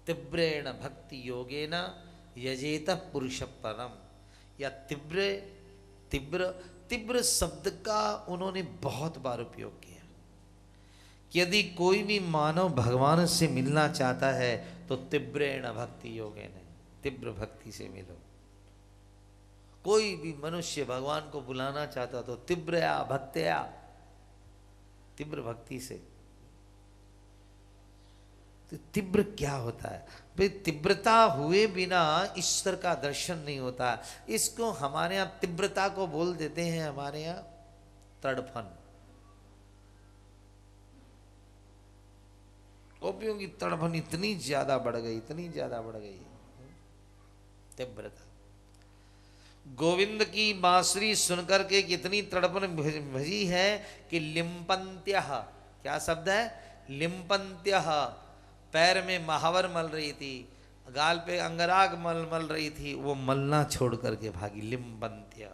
तीव्रेण भक्ति योगेन यजेत पुरुष परम। या तीव्र तीव्र तीव्र शब्द का उन्होंने बहुत बार उपयोग किया कि यदि कोई भी मानव भगवान से मिलना चाहता है तो तीव्रेण भक्ति योगेन, तीव्र भक्ति से मिलो। कोई भी मनुष्य भगवान को बुलाना चाहता तो तीव्रया भक्त्या, तीव्र भक्ति से। तो तीव्र क्या होता है भाई? तीव्रता हुए बिना ईश्वर का दर्शन नहीं होता। इसको हमारे यहाँ तीव्रता को बोल देते हैं, हमारे यहाँ तड़फन। गोपियों की तड़फन इतनी ज्यादा बढ़ गई, इतनी ज्यादा बढ़ गई, तीव्रता। गोविंद की बांसुरी सुनकर के कितनी तड़पन भजी है कि लिम्पंत्यः, क्या शब्द है? लिम्पंत्यः। पैर में महावर मल रही थी, गाल पे अंगराग मल रही थी, वो मलना छोड़ करके भागी, लिम्पंत्य।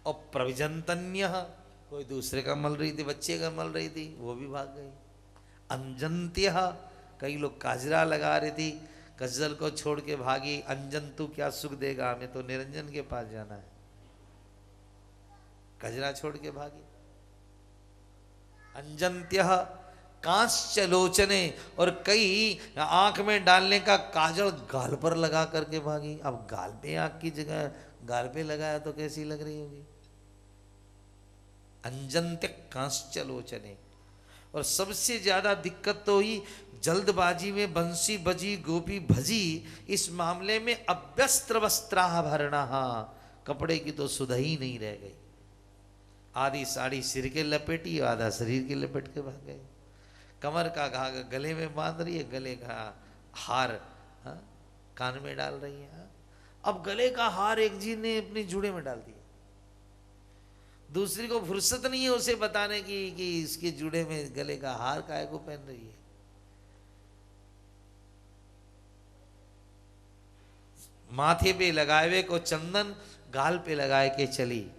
और प्रविजंतन्यः, कोई दूसरे का मल रही थी, बच्चे का मल रही थी, वो भी भाग गई। अंजंत्यः, कई लोग काजरा लगा रही थी, कज्जल को छोड़ के भागी। अंजन तू क्या सुख देगा, हमें तो निरंजन के पास जाना है, कजरा छोड़ के भागी। अंजंत्यः कांस्य लोचने, और कई आंख में डालने का काजल गाल पर लगा करके भागी। अब गाल पे आंख की जगह गाल पे लगाया तो कैसी लग रही होगी? अंजंत्य कांस्य लोचने। और सबसे ज्यादा दिक्कत तो हुई जल्दबाजी में बंसी बजी गोपी भजी, इस मामले में अव्यस्त्र वस्त्राभरणा, कपड़े की तो सुध ही नहीं रह गई। आधी साड़ी सिर के लपेटी, आधा शरीर के लपेट के भाग गए। कमर का घाघ गले में बांध रही है, गले का हार कान में डाल रही है। अब गले का हार एक जी ने अपनी जूड़े में डाल दिया, दूसरी को फुर्सत नहीं है उसे बताने की कि इसके जूड़े में गले का हार काहे को पहन रही है। माथे पे लगाए हुए को चंदन गाल पे लगाए के चली।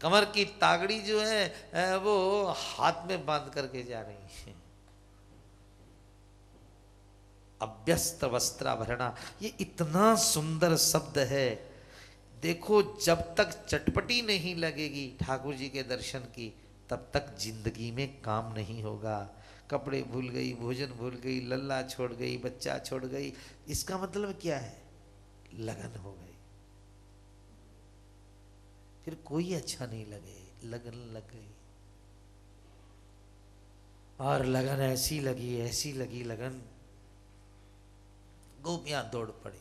कमर की तागड़ी जो है वो हाथ में बांध करके जा रही है। अभ्यस्त वस्त्राभरणा, ये इतना सुंदर शब्द है। देखो, जब तक चटपटी नहीं लगेगी ठाकुर जी के दर्शन की, तब तक जिंदगी में काम नहीं होगा। कपड़े भूल गई, भोजन भूल गई, लल्ला छोड़ गई, बच्चा छोड़ गई, इसका मतलब क्या है? लगन हो गई, फिर कोई अच्छा नहीं लगे, लगन लग गई। और लगन ऐसी लगी लगन, गोपियां दौड़ पड़ी।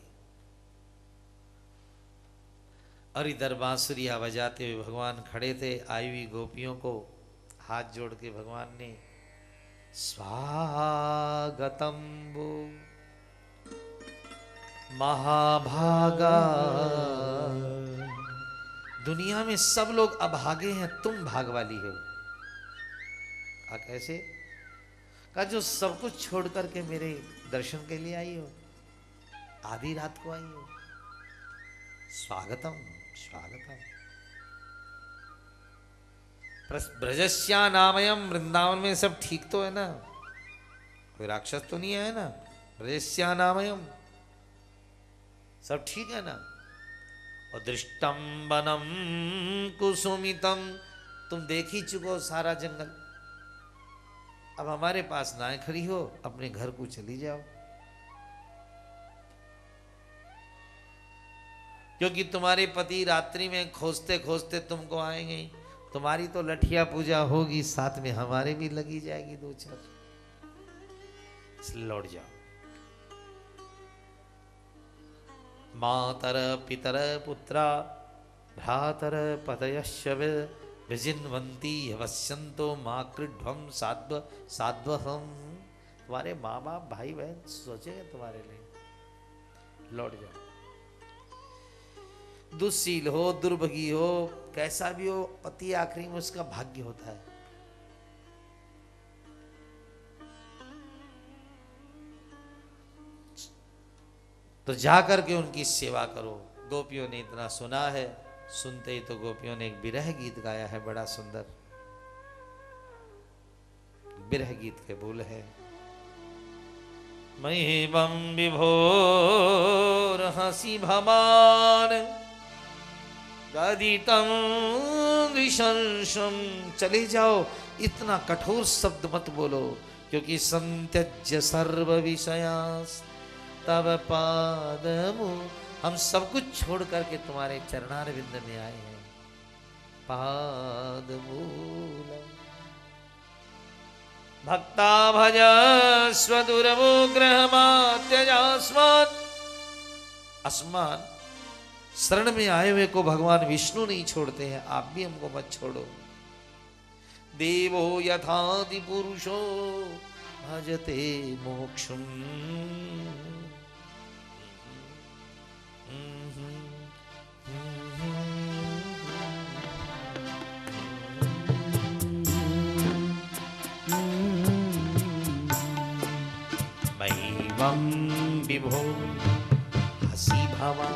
और इधर बांसुरिया बजाते हुए भगवान खड़े थे। आई हुई गोपियों को हाथ जोड़ के भगवान ने स्वागतम वो महाभागा, दुनिया में सब लोग अभागे हैं, तुम भाग वाली हो। कैसे? कहा जो सब कुछ छोड़ करके मेरे दर्शन के लिए आई हो, आधी रात को आई हो। स्वागतम स्वागतम। ब्रजस्या नामयम, वृंदावन में सब ठीक तो है ना? कोई राक्षस तो नहीं है ना? ब्रजस्या नामयम, सब ठीक है ना? और दृष्टम वनम कुसुमितम, तुम देख ही चुको सारा जंगल। अब हमारे पास ना खड़ी हो, अपने घर को चली जाओ, क्योंकि तुम्हारे पति रात्रि में खोजते खोजते तुमको आएंगे। तुम्हारी तो लठिया पूजा होगी, साथ में हमारे भी लगी जाएगी 2-4, लौट जाओ। मातर पितर पुत्रा भ्रातर पतयश्च विजिन्वन्ति अवश्यन्तो माँ कृध्वम साध्वहम। तुम्हारे माँ बाप भाई बहन सोचेंगे तुम्हारे लिए, लौट जाओ। दुशील हो, दुर्भगी हो, कैसा भी हो, पति आखिरी में उसका भाग्य होता है। तो जाकर के उनकी सेवा करो। गोपियों ने इतना सुना है, सुनते ही तो गोपियों ने एक विरह गीत गाया है बड़ा सुंदर। विरह गीत के बोल है। महिमं विभोर हंसी भमान गदितं विशंसम। चले जाओ, इतना कठोर शब्द मत बोलो, क्योंकि संत्यज्य सर्व विषयास तब पादमु। हम सब कुछ छोड़ करके तुम्हारे चरणारविंद में आए हैं। पादमूलम भक्ता भज स्वदुरवो ग्रहमात्यजास्मान। आसमान शरण में आए हुए को भगवान विष्णु नहीं छोड़ते हैं, आप भी हमको मत छोड़ो। देवो यथादि पुरुषो भजते मोक्षम। महिमं विभो हसी भवा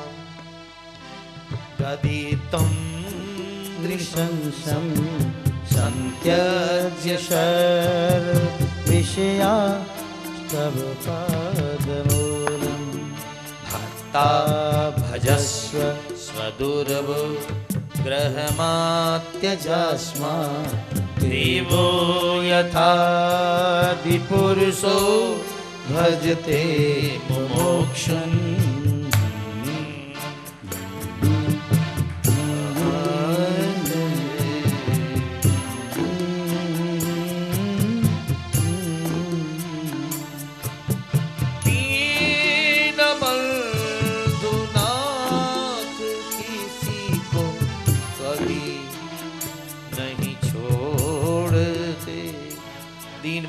गदितं दृशंसं संत्यज्य सर्वविषया तव पादमूलम्। भक्ता भजस्व स्वदुर्व ग्रहमात्यजास्मात्। देवो यथादिपुरुषो भजते मोक्षम्।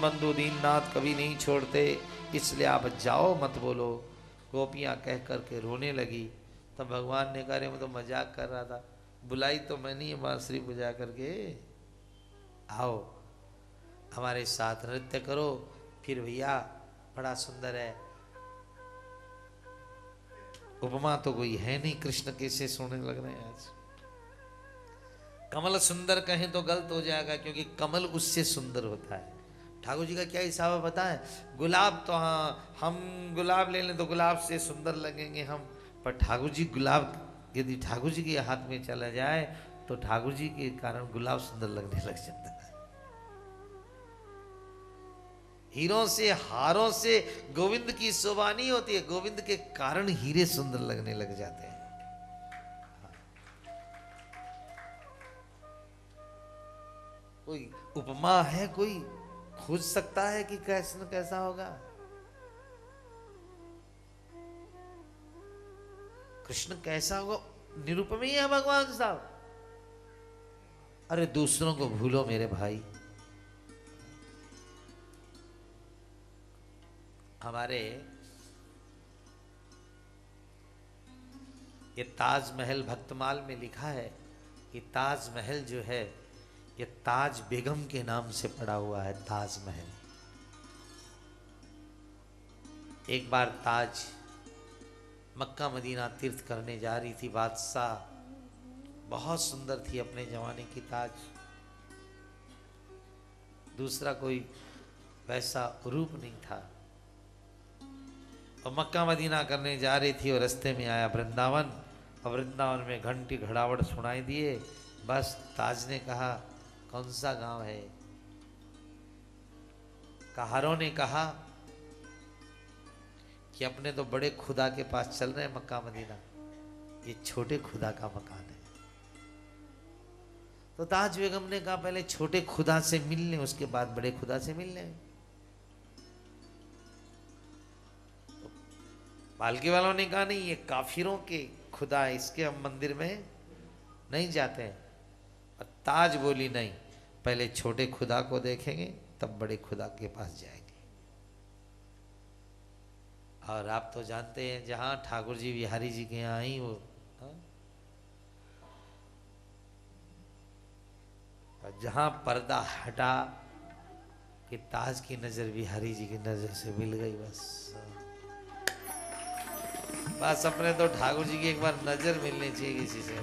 बंधु दीननाथ कभी नहीं छोड़ते, इसलिए आप जाओ मत बोलो। गोपियां कह करके रोने लगी। तब भगवान ने कहा, मैं तो मजाक कर रहा था, बुलाई तो मैं नहीं बांसुरी बजा करके, आओ हमारे साथ नृत्य करो। फिर भैया बड़ा सुंदर है, उपमा तो कोई है नहीं, कृष्ण कैसे सोने लग रहे हैं आज। कमल सुंदर कहें तो गलत हो जाएगा, क्योंकि कमल उससे सुंदर होता है। ठाकुर जी का क्या हिसाब है बताएं? गुलाब तो हाँ, हम गुलाब ले लें तो गुलाब से सुंदर लगेंगे हम, पर ठाकुर जी गुलाब यदि ठाकुर जी के हाथ में चला जाए तो ठाकुर जी के कारण गुलाब सुंदर लगने लग जाता है। हीरों से हारों से गोविंद की शोभा नहीं होती है, गोविंद के कारण हीरे सुंदर लगने लग जाते हैं। कोई उपमा है, कोई खोज सकता है कि कैसा कैसा होगा? कृष्ण कैसा होगा, निरुपमीय है भगवान साहब। अरे दूसरों को भूलो मेरे भाई। हमारे ये ताजमहल भक्तमाल में लिखा है कि ताजमहल जो है ये ताज बेगम के नाम से पड़ा हुआ है। ताजमहल एक बार ताज मक्का मदीना तीर्थ करने जा रही थी, बादशाह बहुत सुंदर थी अपने जमाने की ताज, दूसरा कोई वैसा रूप नहीं था। और मक्का मदीना करने जा रही थी और रास्ते में आया वृंदावन, और वृंदावन में घंटी घड़ावट सुनाई दिए। बस ताज ने कहा कौन सा गांव है? कहारों ने कहा कि अपने तो बड़े खुदा के पास चल रहे हैं मक्का मदीना, ये छोटे खुदा का मकान है। तो ताज बेगम ने कहा पहले छोटे खुदा से मिल लें, उसके बाद बड़े खुदा से मिल लें। तो पालकी वालों ने कहा नहीं, ये काफिरों के खुदा है, इसके हम मंदिर में नहीं जाते हैं। और ताज बोली नहीं, पहले छोटे खुदा को देखेंगे तब बड़े खुदा के पास जाएंगे। और आप तो जानते हैं जहां ठाकुर जी बिहारी जी के यहाँ आई वो, जहां पर्दा हटा कि ताज की नजर बिहारी जी की नजर से मिल गई। बस अपने तो ठाकुर जी की एक बार नजर मिलनी चाहिए किसी से।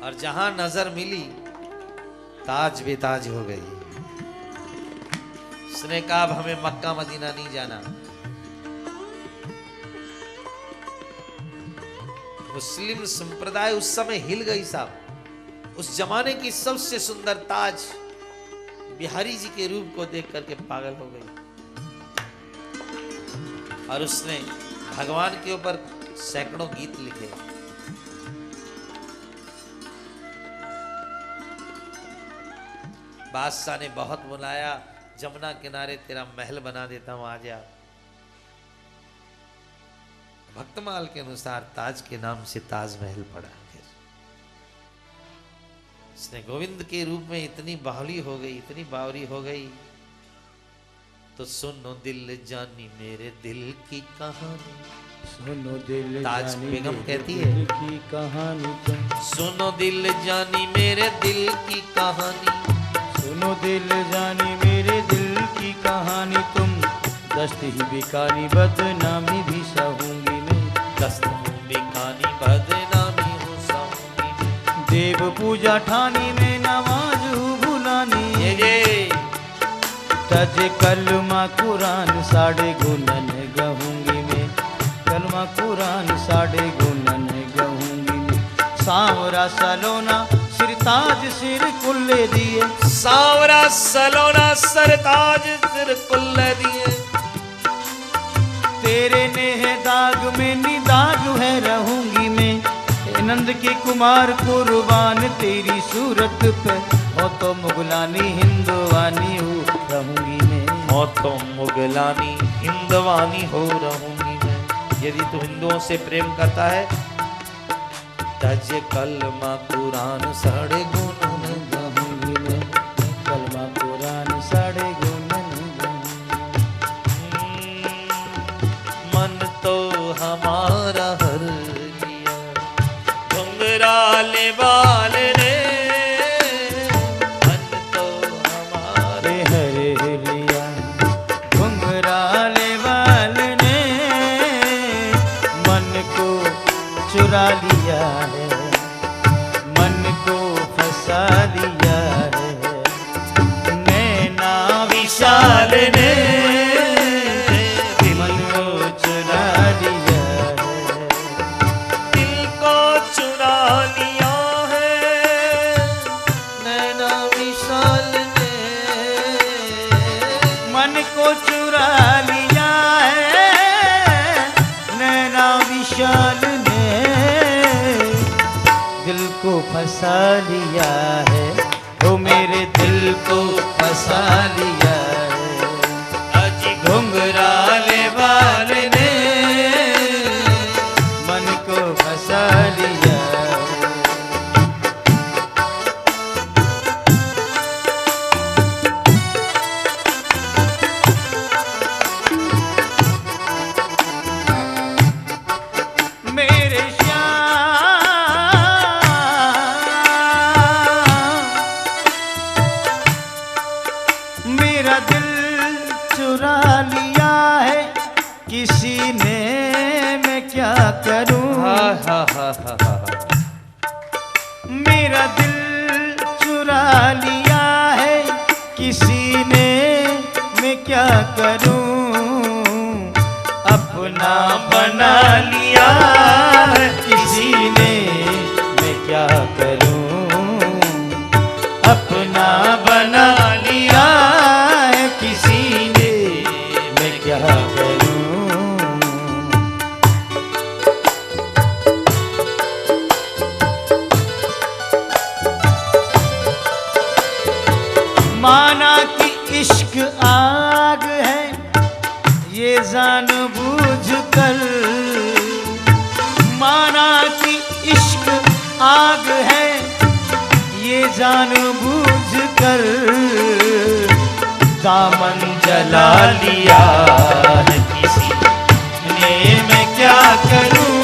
और जहां नजर मिली ताज बेताज हो गई। उसने कहा अब हमें मक्का मदीना नहीं जाना। मुस्लिम संप्रदाय उस समय हिल गई साहब। उस जमाने की सबसे सुंदर ताज बिहारी जी के रूप को देख करके पागल हो गई और उसने भगवान के ऊपर सैकड़ों गीत लिखे। बादशाह ने बहुत बुलाया, जमुना किनारे तेरा महल बना देता हूं, आ जा। भक्तमाल के अनुसार ताज के नाम से ताजमहल पड़ा। फिर इसने गोविंद के रूप में इतनी बावली हो गई, इतनी बावरी हो गई। तो सुनो दिल जानी मेरे दिल की कहानी, सुनो दिल ताज जानी बेगम मेरे कहती दिल है, की कहानी तुम, सुनो दिल जानी मेरे दिल की कहानी, सुनो दिल जानी मेरे दिल की कहानी तुम। दस्त ही बिकानी बदनामी भी सहूंगी मैं, दस्त बिकानी बदनामी हो सहूंगी मैं। देव पूजा ठानी में नमाज हूँ भुलानी, ये तज कलमा कुरान साढ़े गुनन गहूंगी मैं, कलमा कुरान साढ़े गुनन गहूंगी मैं। सांवरा सलोना सिरताज सिर कुल्ले दिए, सांवरा सलोना सरताज सिर कुल्ले दिए। तेरे नेह दाग में निदाग है रहूंगी मैं, हे नंद के कुमार कुर्बान तेरी सूरत पे, हो तो मुगलानी हिंदवानी हो रहूंगी मैं, हो तो मुगलानी हिंदवानी हो रहूंगी मैं। यदि तू हिंदुओं से प्रेम करता है, तज कलमा कुरान साढ़े गुनन रहूंगी मैं, कलमा कुरान साढ़े गुनन गहूंगी। मन तो हमारा हर लिया घुंघराले बाल ने, मन तो हमारे हरे लिया घुंघराले वाल ने, मन को चुरा लिया है, मन को फंसा लिया है, नैना विशाल ने मन को चुरा लिया है, दिल को चुरा लिया है नैना विशाल ने। मन को चुरा लिया है नैना विशाल ने, दिल को फंसा लिया है, ओ मेरे दिल को फंसा लिया है, अजी घुंघराले वाल ने मन को फंसा लिया है। मेरे श्याम मेरा दिल चुरा लिया है किसी ने, मैं क्या करूं, मेरा दिल चुरा लिया है किसी ने, मैं क्या करूं, अपना बना लिया है किसी ने, मैं क्या करूं, अपना बना लिया है किसी ने, मैं क्या करूं। माना कि इश्क आग है ये जान बूझ कर, माना कि इश्क आग है ये जान बूझ कर, दामन जला लिया है किसी ने, मैं क्या करूं,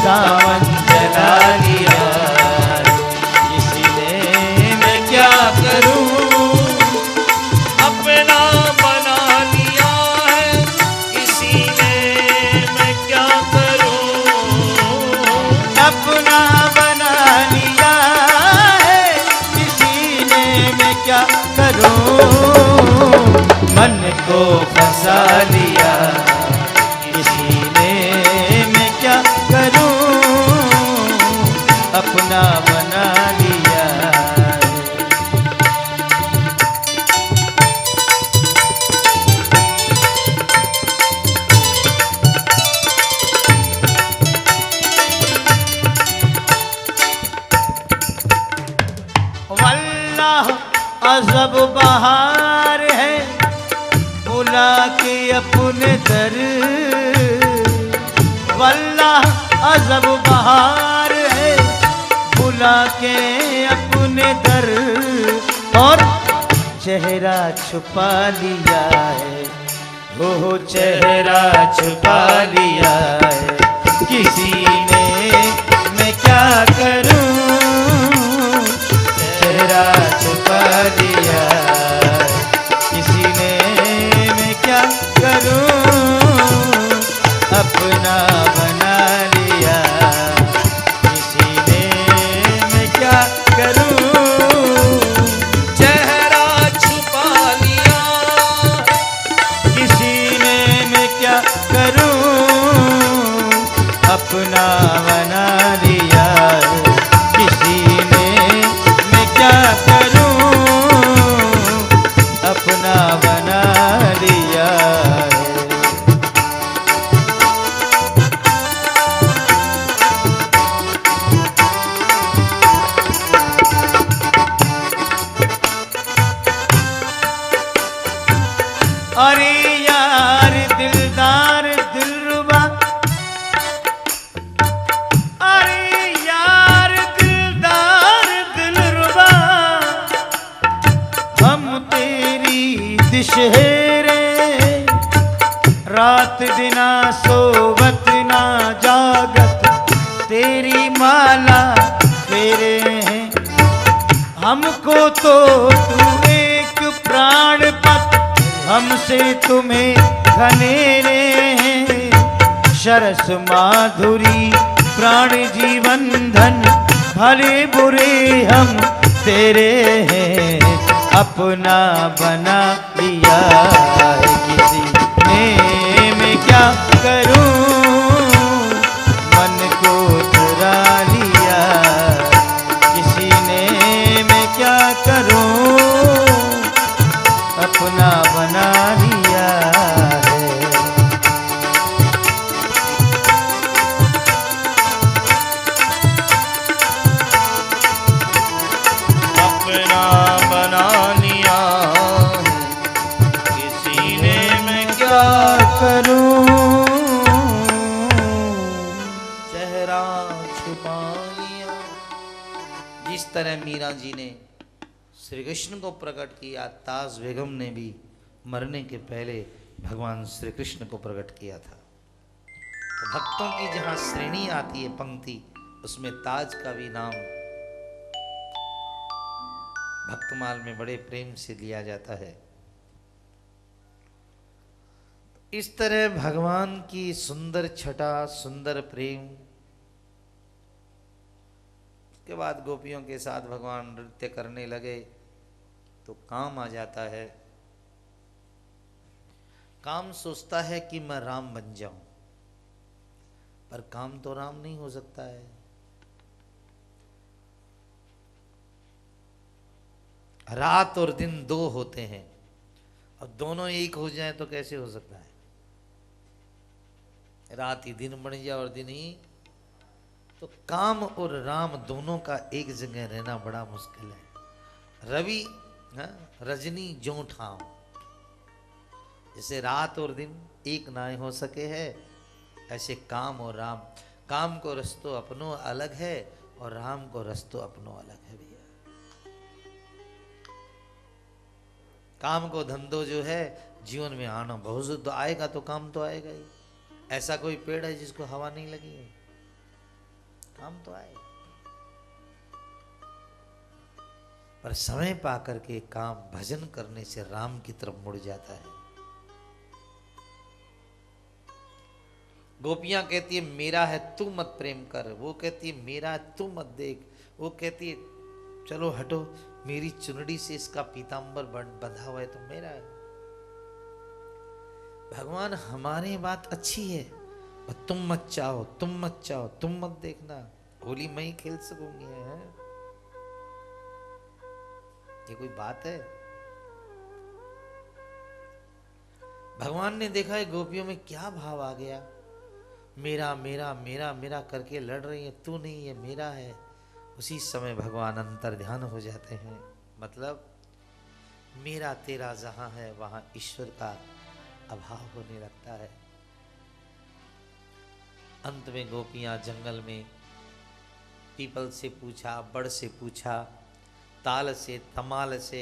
दामन जला लिया किसी ने, मैं क्या करूं, अपना बना लिया है किसी ने, मैं क्या करूं, अपना बना अपना बना लिया है। वल्लाह अजब बहार है बुला के अपने दर, वल्लाह अजब बहार है बुला के अपने दर, और चेहरा छुपा लिया है, वो चेहरा छुपा लिया है किसी ने, मैं क्या करूं, चेहरा छुपा लिया किसी ने, मैं क्या करूं, अपना बना लिया किसी ने, मैं क्या करूं, चेहरा छुपा लिया किसी ने, मैं क्या करूं, अपना बना लिया किसी ने, मैं क्या करूं, अपना बना लिया। अरे यार दिलदार दिलरुबा, अरे यार दिलदार दिलरुबा, हम तेरी दिशहेरे, रात दिना सोवत ना जागत तेरी माला फेरे हैं, हमको तो तू एक प्राण पत, हमसे तुम्हें घनेरे हैं, शरस माधुरी प्राण जीवन धन, भले बुरे हम तेरे हैं, अपना बना लिया है किसी ने, मैं क्या करूं, मन को चुरा लिया किसी ने, मैं क्या करूं, अपना बना लिया है। अपना बना लिया किसी ने, मैं क्या करूं, चेहरा छुपा लिया। जिस तरह मीरा जी ने श्री कृष्ण को प्रकट किया, ताज बेगम ने भी मरने के पहले भगवान श्री कृष्ण को प्रकट किया था। तो भक्तों की जहां श्रेणी आती है पंक्ति, उसमें ताज का भी नाम भक्तमाल में बड़े प्रेम से लिया जाता है। इस तरह भगवान की सुंदर छटा, सुंदर प्रेम के बाद गोपियों के साथ भगवान नृत्य करने लगे तो काम आ जाता है। काम सोचता है कि मैं राम बन जाऊं, पर काम तो राम नहीं हो सकता है। रात और दिन दो होते हैं, और दोनों एक हो जाए तो कैसे हो सकता है? रात ही दिन बन जाए और दिन ही, तो काम और राम दोनों का एक जगह रहना बड़ा मुश्किल है। रवि रजनी जो ठाव, जैसे रात और दिन एक ना हो सके है, ऐसे काम और राम। काम को रस्तो अपनो अलग है और राम को रस्तो अपनो अलग है भैया। काम को धंधो जो है जीवन में आना बहुत तो आएगा, तो काम तो आएगा ही। ऐसा कोई पेड़ है जिसको हवा नहीं लगी है? काम तो आएगा, पर समय पा करके काम भजन करने से राम की तरफ मुड़ जाता है। गोपियां कहती है मेरा है तू मत प्रेम कर, वो कहती है मेरा है तू मत देख, वो कहती है चलो हटो, मेरी चुनड़ी से इसका पीतांबर बंधा हुआ है तो मेरा है। भगवान हमारी बात अच्छी है, तुम मत चाहो, तुम मत चाहो, तुम मत देखना, होली मैं ही खेल सकूंगी हैं? ये कोई बात है? भगवान ने देखा है गोपियों में क्या भाव आ गया, मेरा मेरा मेरा मेरा करके लड़ रही है, तू नहीं ये मेरा है। उसी समय भगवान अंतर ध्यान हो जाते हैं, मतलब मेरा तेरा जहां है वहां ईश्वर का अभाव होने लगता है। अंत में गोपियां जंगल में पीपल से पूछा, बड़ से पूछा, ताल से, तमाल से,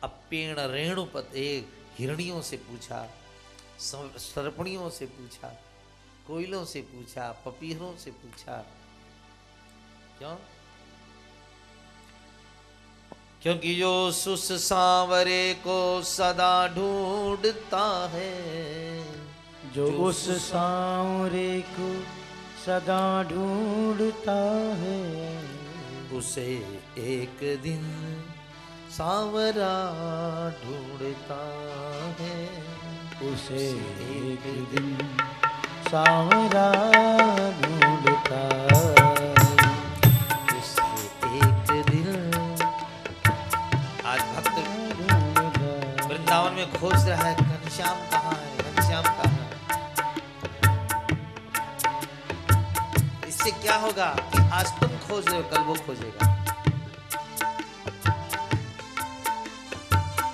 अपेण रेणुपते हिरणियों से पूछा, सर्पणियों से पूछा, कोयलों से पूछा, पपीहरों से पूछा। क्यों? क्योंकि जो सुस सांवरे को सदा ढूंढता है, जो उस सांवरे को सदा ढूंढता है, उसे एक दिन सांवरा ढूंढता है, उसे एक दिन सांवरा ढूंढता है, उसे एक दिन। आज भक्त वृंदावन में खोज रहा है, घनश्याम कहाँ है, घनश्याम कहाँ है। इससे क्या होगा कि आज तुम खोज रहे हो, कल वो खोजेगा।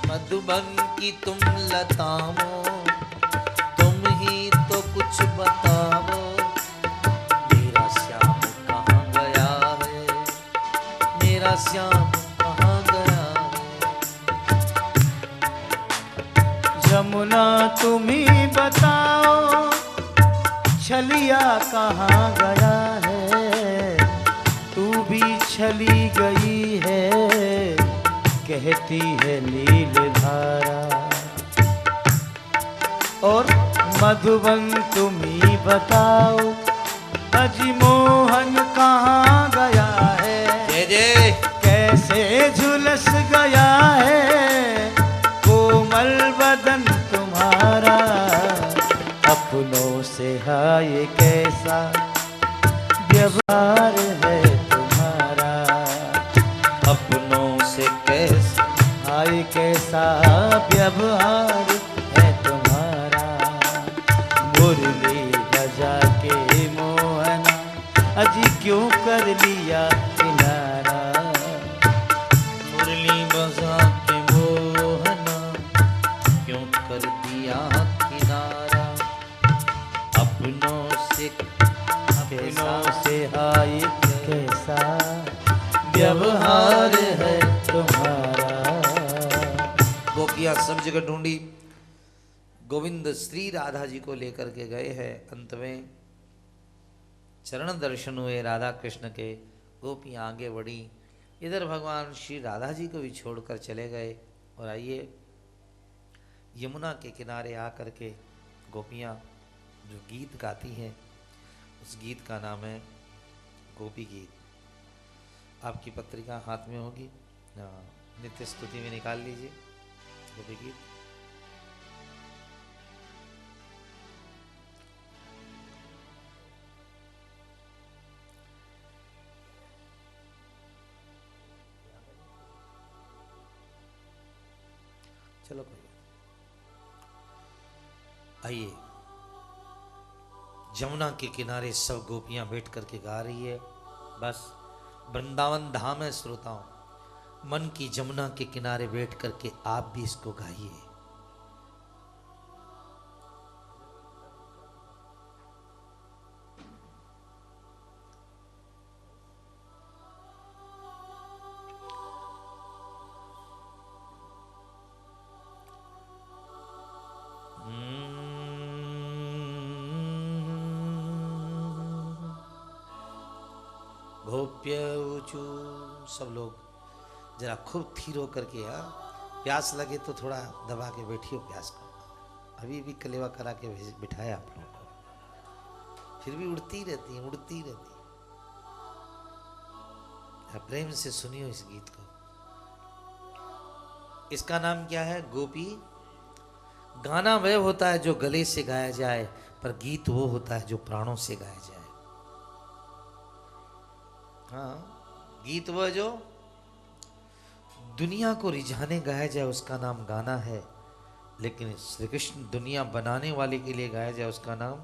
मधुबन की तुम लताओं, तुम ही तो कुछ बताओ, मेरा श्याम कहाँ गया है, मेरा श्याम कहाँ गया है। यमुना तुम ही बताओ, छलिया कहाँ गया है, तू भी छली गई है, कहती है नील धारा। और मधुबन तुम ही बताओ, अजमोहन कहाँ गया है, जय जय। कैसे झुलस गया है कोमल बदन तुम्हारा, अपनों से हाय कैसा व्यवहार है तुम्हारा, अपनों से कैसे हाय कैसा व्यवहार है तुम्हारा। मुरली बजा के मोहना, अजी क्यों कर लिया किनारा, मुरली बजा के मोहना, क्यों कर दिया किनारा। अपनों से हाय कैसा व्यवहार है तुम्हारा। गोपियां सब जगह ढूंढी, गोविंद श्री राधा जी को लेकर के गए हैं। अंत में चरण दर्शन हुए राधा कृष्ण के, गोपियां आगे बढ़ी, इधर भगवान श्री राधा जी को भी छोड़कर चले गए। और आइए यमुना के किनारे आकर के गोपियां जो गीत गाती हैं, उस गीत का नाम है गोपी गीत। आपकी पत्रिका हाथ में होगी, नित्य स्तुति में निकाल लीजिए गोपी गीत। चलो कोई आइए, जमुना के किनारे सब गोपियां बैठ करके गा रही है। बस वृंदावन धाम है श्रोताओं, मन की जमुना के किनारे बैठ करके आप भी इसको गाइए। गोप्य ऊंचू, सब लोग जरा खूब थीर होकर के, प्यास लगे तो थोड़ा दबा के बैठियो प्यास को। अभी भी कलेवा करा के बिठाया आप लोगों को, फिर भी उड़ती रहती है, उड़ती रहती है। प्रेम से सुनियो इस गीत को। इसका नाम क्या है? गोपी। गाना वह होता है जो गले से गाया जाए, पर गीत वो होता है जो प्राणों से गाया जाए। हाँ, गीत वह जो दुनिया को रिझाने गाया जाए उसका नाम गाना है, लेकिन श्री कृष्ण दुनिया बनाने वाले के लिए गाया जाए उसका नाम।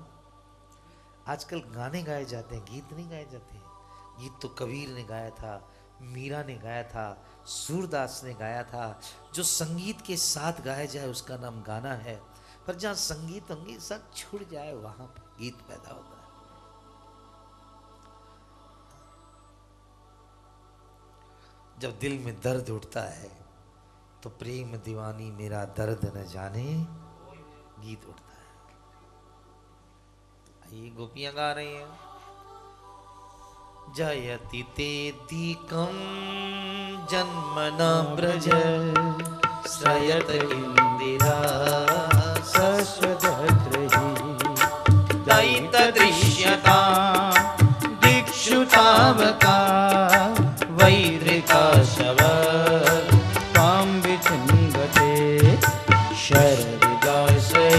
आजकल गाने गाए जाते हैं, गीत नहीं गाए जाते। गीत तो कबीर ने गाया था, मीरा ने गाया था, सूरदास ने गाया था। जो संगीत के साथ गाया जाए उसका नाम गाना है। पर जहाँ संगीत संगीत सब छूट जाए वहां पर गीत पैदा होता है। जब दिल में दर्द उठता है तो प्रेम दीवानी मेरा दर्द न जाने गीत उठता है। ये गोपियां गा रही हैं। जयति तेधिकं जन्मना ब्रज श्रयत इंदिरा सस्वदत्रहि दयित दृश्यता दिक्षुतावका वैद्रिका शव त्वां विचिन्वते शरदिदासे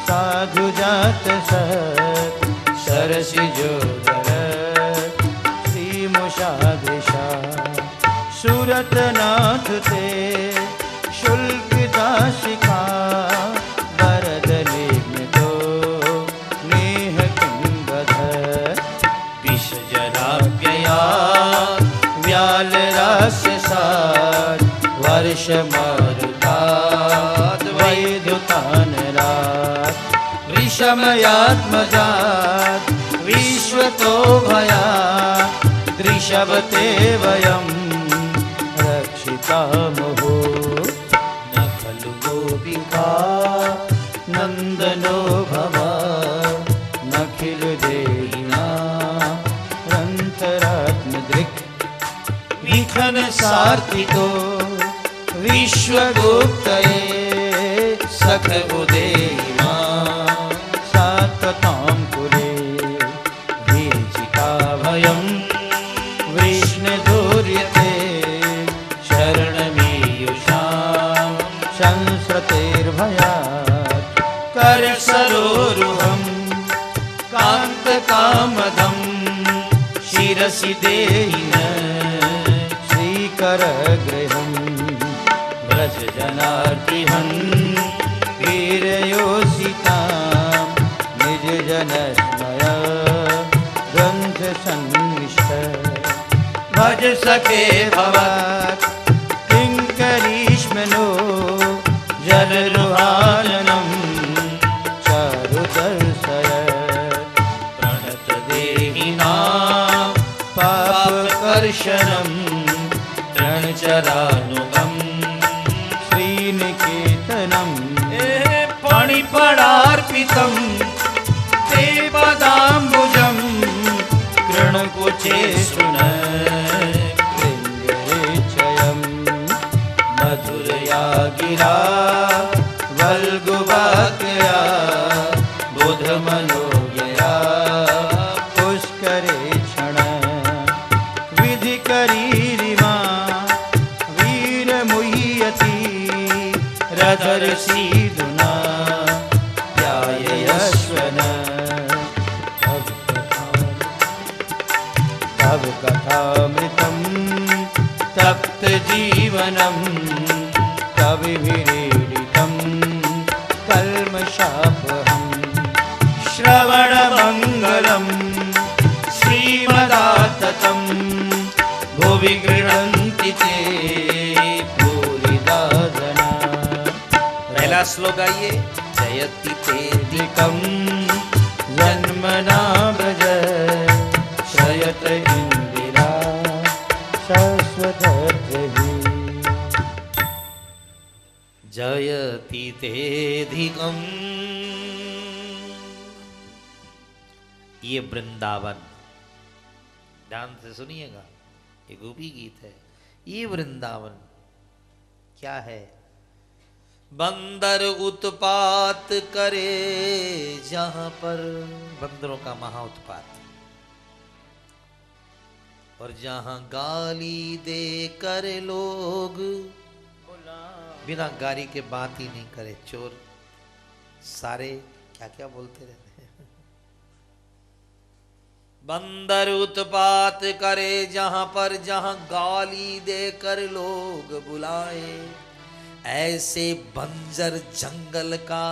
साधुजात सत् सरसिजोदर श्रीमुषादृशा सुरतनाथ ते शुल्क दाशिका वरदले मृदो नेह किं वध विषजराव्यया व्यालरास्यसात् वर्ष मारुतात् वैदुतानरात् वृषमयात्मजात् विश्वतो भया दृशवते वयं रक्षितामहो न खलु गोपिका नन्दनो भवान् नखिल देहिना रन्तरात्मदृक् विखन सार्थिको विश्वगुप्तये सख उदेहिमा सात्वतां कुले भीजिता भयं विष्णुदुर्यते शरणमीयुषां संस्रतेर्भयात् करसरोरुहं कान्तकामदं शिरसि देहिन श्रीकरगृहं व्रजजनार्तिहन् वीरयोषितां निजजनस्मय ग्रन्थसन्निष्ठ भज सखे भवत् किङ्करीष्मनो जलरुहाननं चारुदर्शय प्रणतदेहिनां पापकर्षणं तृणचरानुगं श्रीनिकेतनं पणिपडार्पितं ते पदाम्बुजं कृणकुचे सुन कृङ्गरेचयं मधुरया गिरा वल्गुवाक्या बुधमनोज्ञया पुष्करे क्षण विधिकरीरिमा वीरमुह्यति रदर्षीदुना ध्यायश्वन तव कथामृतं तप्तजीवनं कविभिरीडितं कल्मषापहं श्रवणमङ्गलं श्रीमदाततं भुवि गृह्णन्ति ते भूरिदा जना। पहला श्लोक आइए। जयति तेधिकं जन्मना ब्रज शयत इंदिरा शाश्वतत्रहि जयति तेधिकं। ये वृंदावन, ध्यान से सुनिएगा, ये गोपी गीत है। ये वृंदावन क्या है? बंदर उत्पात करे जहां पर, बंदरों का महा उत्पात, और जहां गाली दे कर लोग बिना गाली के बात ही नहीं करे, चोर सारे क्या क्या बोलते रहते हैं। बंदर उत्पात करे जहां पर, जहां गाली देकर लोग बुलाए, ऐसे बंजर जंगल का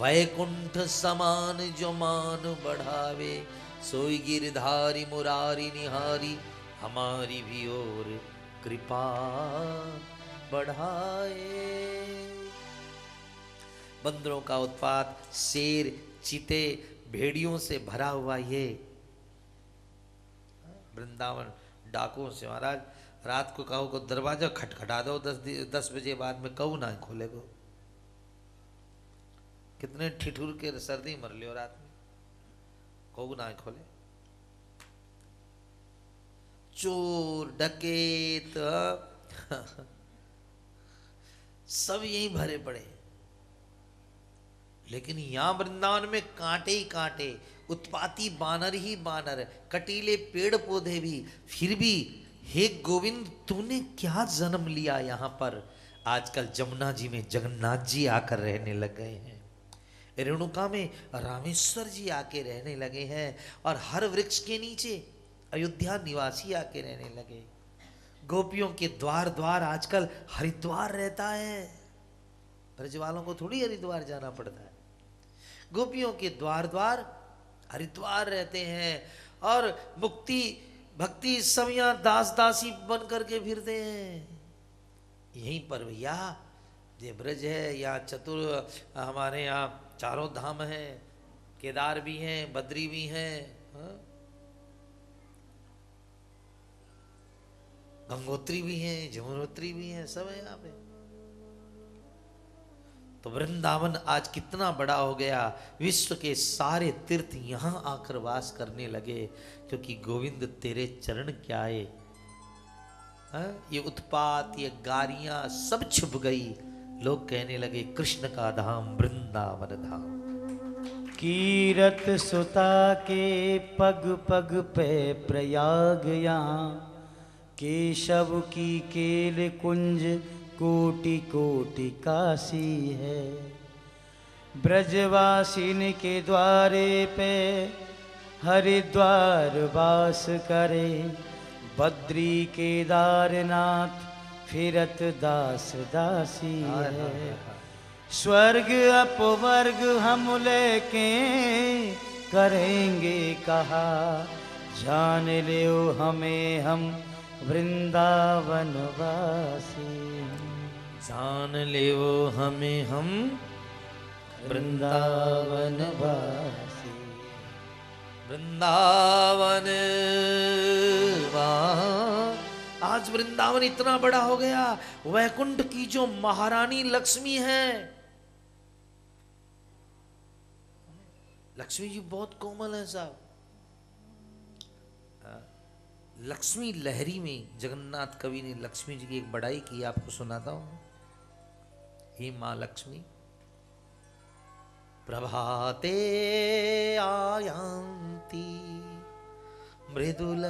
वैकुंठ समान जो मान बढ़ावे, सोई गिरधारी मुरारी निहारी हमारी भी और कृपा बढ़ाए। बंदरों का उत्पात, शेर, चीते, भेड़ियों से भरा हुआ ये वृंदावन डाकुओं से, महाराज रात को काऊ को दरवाजा खटखटा दो, 10 बजे बाद में काऊ ना खोलेगो। कितने ठिठुर के सर्दी मर लियो रात में, काऊ ना खोले। चोर डकैत सब यही भरे पड़े, लेकिन यहां वृंदावन में कांटे ही कांटे, उत्पाती बानर ही बानर, कटीले पेड़ पौधे भी। फिर भी हे गोविंद तूने क्या जन्म लिया यहाँ पर। आजकल जमुना जी में जगन्नाथ जी आकर रहने लग गए हैं, रेणुका में रामेश्वर जी आके रहने लगे हैं, और हर वृक्ष के नीचे अयोध्या निवासी आके रहने लगे। गोपियों के द्वार द्वार आजकल हरिद्वार रहता है, ब्रज वालों को थोड़ी हरिद्वार जाना पड़ता है। गोपियों के द्वार द्वार हरिद्वार रहते हैं, और मुक्ति भक्ति सब यहाँ दास दासी बन करके फिरते हैं। यहीं पर भैया ये ब्रज है, यहाँ चतुर हमारे यहाँ चारों धाम हैं, केदार भी हैं, बद्री भी हैं, गंगोत्री भी हैं, जमुनोत्री भी हैं, सब है यहाँ पे। तो वृंदावन आज कितना बड़ा हो गया, विश्व के सारे तीर्थ यहाँ आकर वास करने लगे, क्योंकि गोविंद तेरे चरण क्या है। ये उत्पात, ये गारियां सब छुप गई, लोग कहने लगे कृष्ण का धाम वृंदावन धाम। कीरत सुता के पग पग पे प्रयाग यहाँ, केशव की केल कुंज कोटि कोटि काशी है। ब्रजवासिन के द्वारे पे हरिद्वार वास करे, बद्री केदारनाथ फिरत दास दासी है। स्वर्ग अपवर्ग हम लेके करेंगे कहा, जान लो हमें हम वृंदावन वासी। जान ले वो हमें हम वृंदावन वासी। वृंदावन आज वृंदावन इतना बड़ा हो गया, वैकुंठ की जो महारानी लक्ष्मी है, लक्ष्मी जी बहुत कोमल है साहब। लक्ष्मी लहरी में जगन्नाथ कवि ने लक्ष्मी जी की एक बड़ाई की, आपको सुनाता हूं। हे मां लक्ष्मी प्रभाते आयांती मृदुल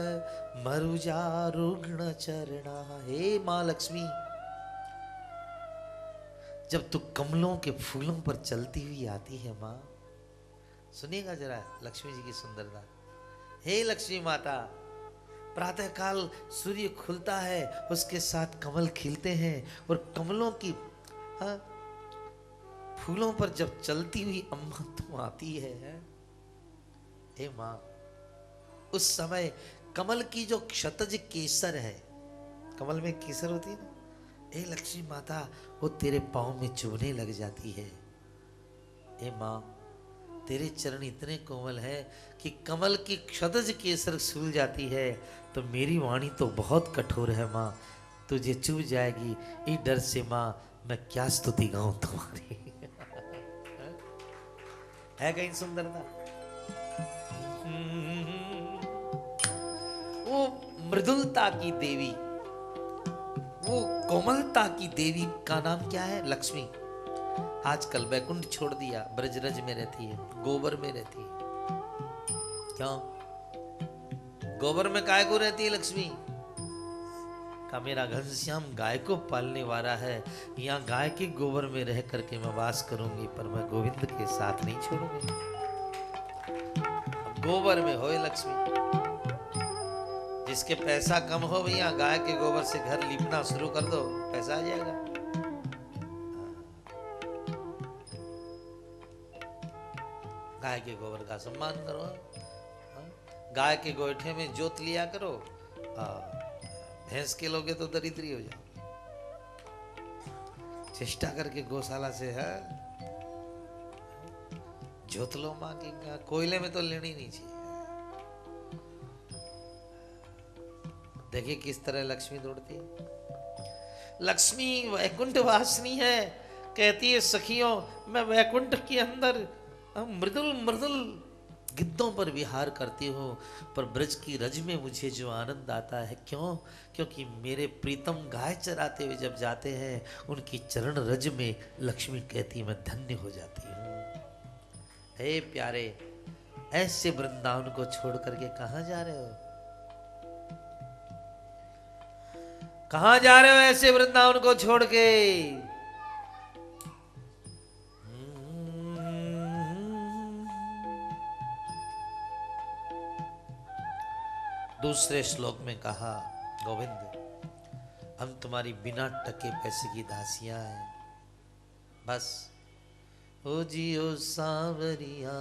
मरुजा रुग्ण चरणा। हे मां लक्ष्मी, जब तू कमलों के फूलों पर चलती हुई आती है मां, सुनिएगा जरा लक्ष्मी जी की सुंदरता। हे लक्ष्मी माता, प्रातः काल सूर्य खुलता है, उसके साथ कमल खिलते हैं, और कमलों की फूलों पर जब चलती हुई अम्मा तू आती है, हे मां, उस समय कमल की जो क्षतज केसर है, कमल में केसर होती है ना, हे लक्ष्मी माता, वो तेरे पांव में चुभने लग जाती है। हे मां, तेरे चरण इतने कोमल हैं कि कमल की क्षतज केसर सूल जाती है, तो मेरी वाणी तो बहुत कठोर है मां, तुझे चुभ जाएगी। इस डर से मां मैं क्या स्तुति गाऊं तुम्हारी। है कहीं सुंदरता। वो मृदुलता की देवी, वो कोमलता की देवी का नाम क्या है? लक्ष्मी। आजकल बैकुंठ छोड़ दिया, ब्रजरज में रहती है, गोबर में रहती है। क्यों गोबर में काय को रहती है लक्ष्मी? का मेरा घनश्याम गाय को पालने वाला है, यहाँ गाय के गोबर में रह करके मैं वास करूंगी, पर मैं गोविंद के साथ नहीं छोड़ूंगी। गोबर में होए लक्ष्मी। जिसके पैसा कम हो भैया, गाय के गोबर से घर लीपना शुरू कर दो, पैसा आ जाएगा। गाय के गोबर का सम्मान करो, गाय के गोइठे में जोत लिया करो। भैंस के लोगे तो दरिद्री हो जाओ। चेष्टा करके गौशाला से है जोत लो माँ की। कोयले में तो लेनी नहीं चाहिए। देखिए किस तरह लक्ष्मी दौड़ती है। लक्ष्मी वैकुंठ वासिनी है। कहती है सखियों, मैं वैकुंठ के अंदर मृदुल मृदुल गिद्धों पर विहार करती हूँ, पर ब्रज की रज में मुझे जो आनंद आता है, क्यों? क्योंकि मेरे प्रीतम गाय चराते हुए जब जाते हैं, उनकी चरण रज में लक्ष्मी कहती मैं धन्य हो जाती हूँ। हे प्यारे, ऐसे वृंदावन को छोड़ करके कहाँ जा रहे हो? कहाँ जा रहे हो ऐसे वृंदावन को छोड़ के? दूसरे श्लोक में कहा, गोविंद हम तुम्हारी बिना टके पैसे की दासियां हैं, बस ओ जियो सांवरिया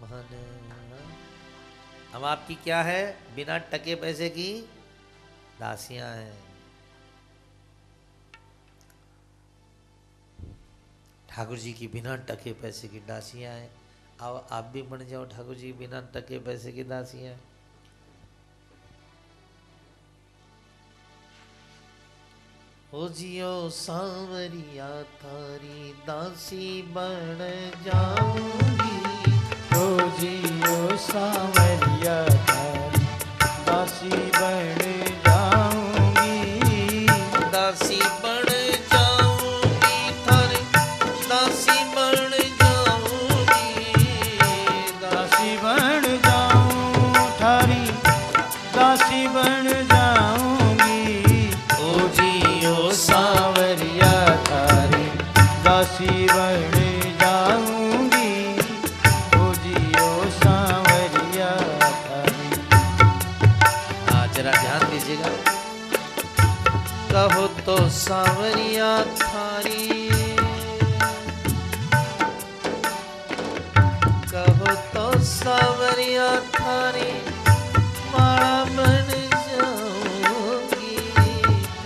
मन। हम आपकी क्या है? बिना टके पैसे की दासियां हैं। ठाकुर जी की बिना टके पैसे की दासियां हैं। आओ आप भी बन जाओ ठाकुर जी बिना टके पैसे की दासियां। हो जियो सांवरिया थारी दासी बन जाऊंगी। हो जियो सांवरिया थारी दासी बन जाऊंगी। दासी बन जाऊंगी थारी दासी बन जाऊंगी। दासी बन जाऊं थारी दासी बन जाऊंगी। ओ जियो सांवरिया थारी दासी बन जाऊंगी। ओ जियो सांवरिया थारी। जरा ध्यान दीजिएगा। कहो तो सांवरिया थारी, कहो तो सांवरिया थारी माला बन जाऊंगी।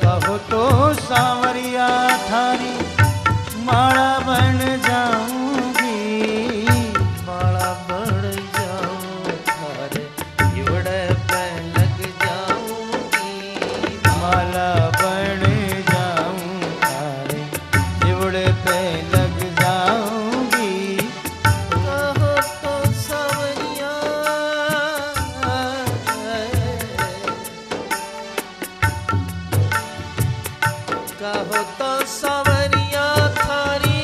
कहो तो सांवरिया थारी माला बन जाऊंगी। माला बन जाऊं थारे युवड़े पे लग जाऊंगी। माला बन जाऊं थारे जिवड़े पे लग जाऊंगी। कहो तो सांवरिया, कहो तो सांवरिया थारी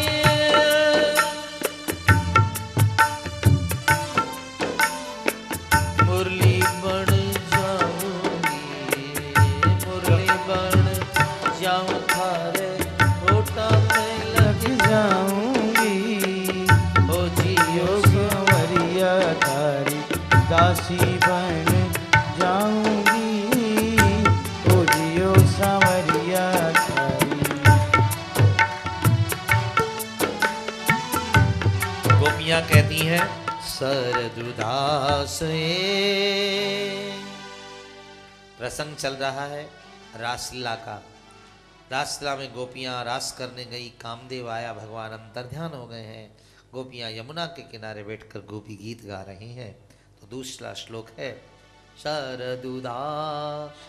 मुरली बन जाऊंगी। मुरली बन जाऊं थारे होठा में लग लग जाऊंगी। हो जियो सांवरिया थारी दासी बन जाऊंगी। ओ जियो सांवरिया थारी। गोपियां कहती हैं सरदुदास। प्रसंग चल रहा है रासलीला का। रासलीला में गोपियां रास करने गई, कामदेव आया, भगवान अंतर्ध्यान हो गए हैं। गोपियां यमुना के किनारे बैठकर गोपी गीत गा रही हैं। तो दूसरा श्लोक है सरदुदास।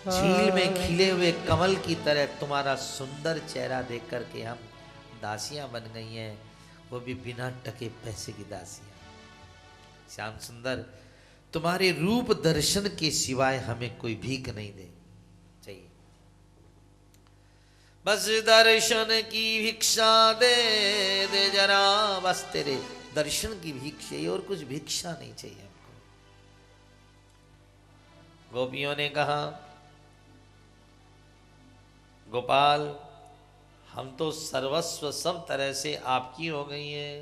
झील में खिले हुए कमल की तरह तुम्हारा सुंदर चेहरा देख करके हम दासियां बन गई हैं, वो भी बिना टके पैसे की दासियां। श्याम सुंदर, तुम्हारे रूप दर्शन के सिवाय हमें कोई भीख नहीं दे चाहिए। बस दर्शन की भिक्षा दे दे जरा, बस तेरे दर्शन की भीख चाहिए और कुछ भिक्षा नहीं चाहिए हमको। गोपियों ने कहा गोपाल हम तो सर्वस्व सब तरह से आपकी हो गई हैं।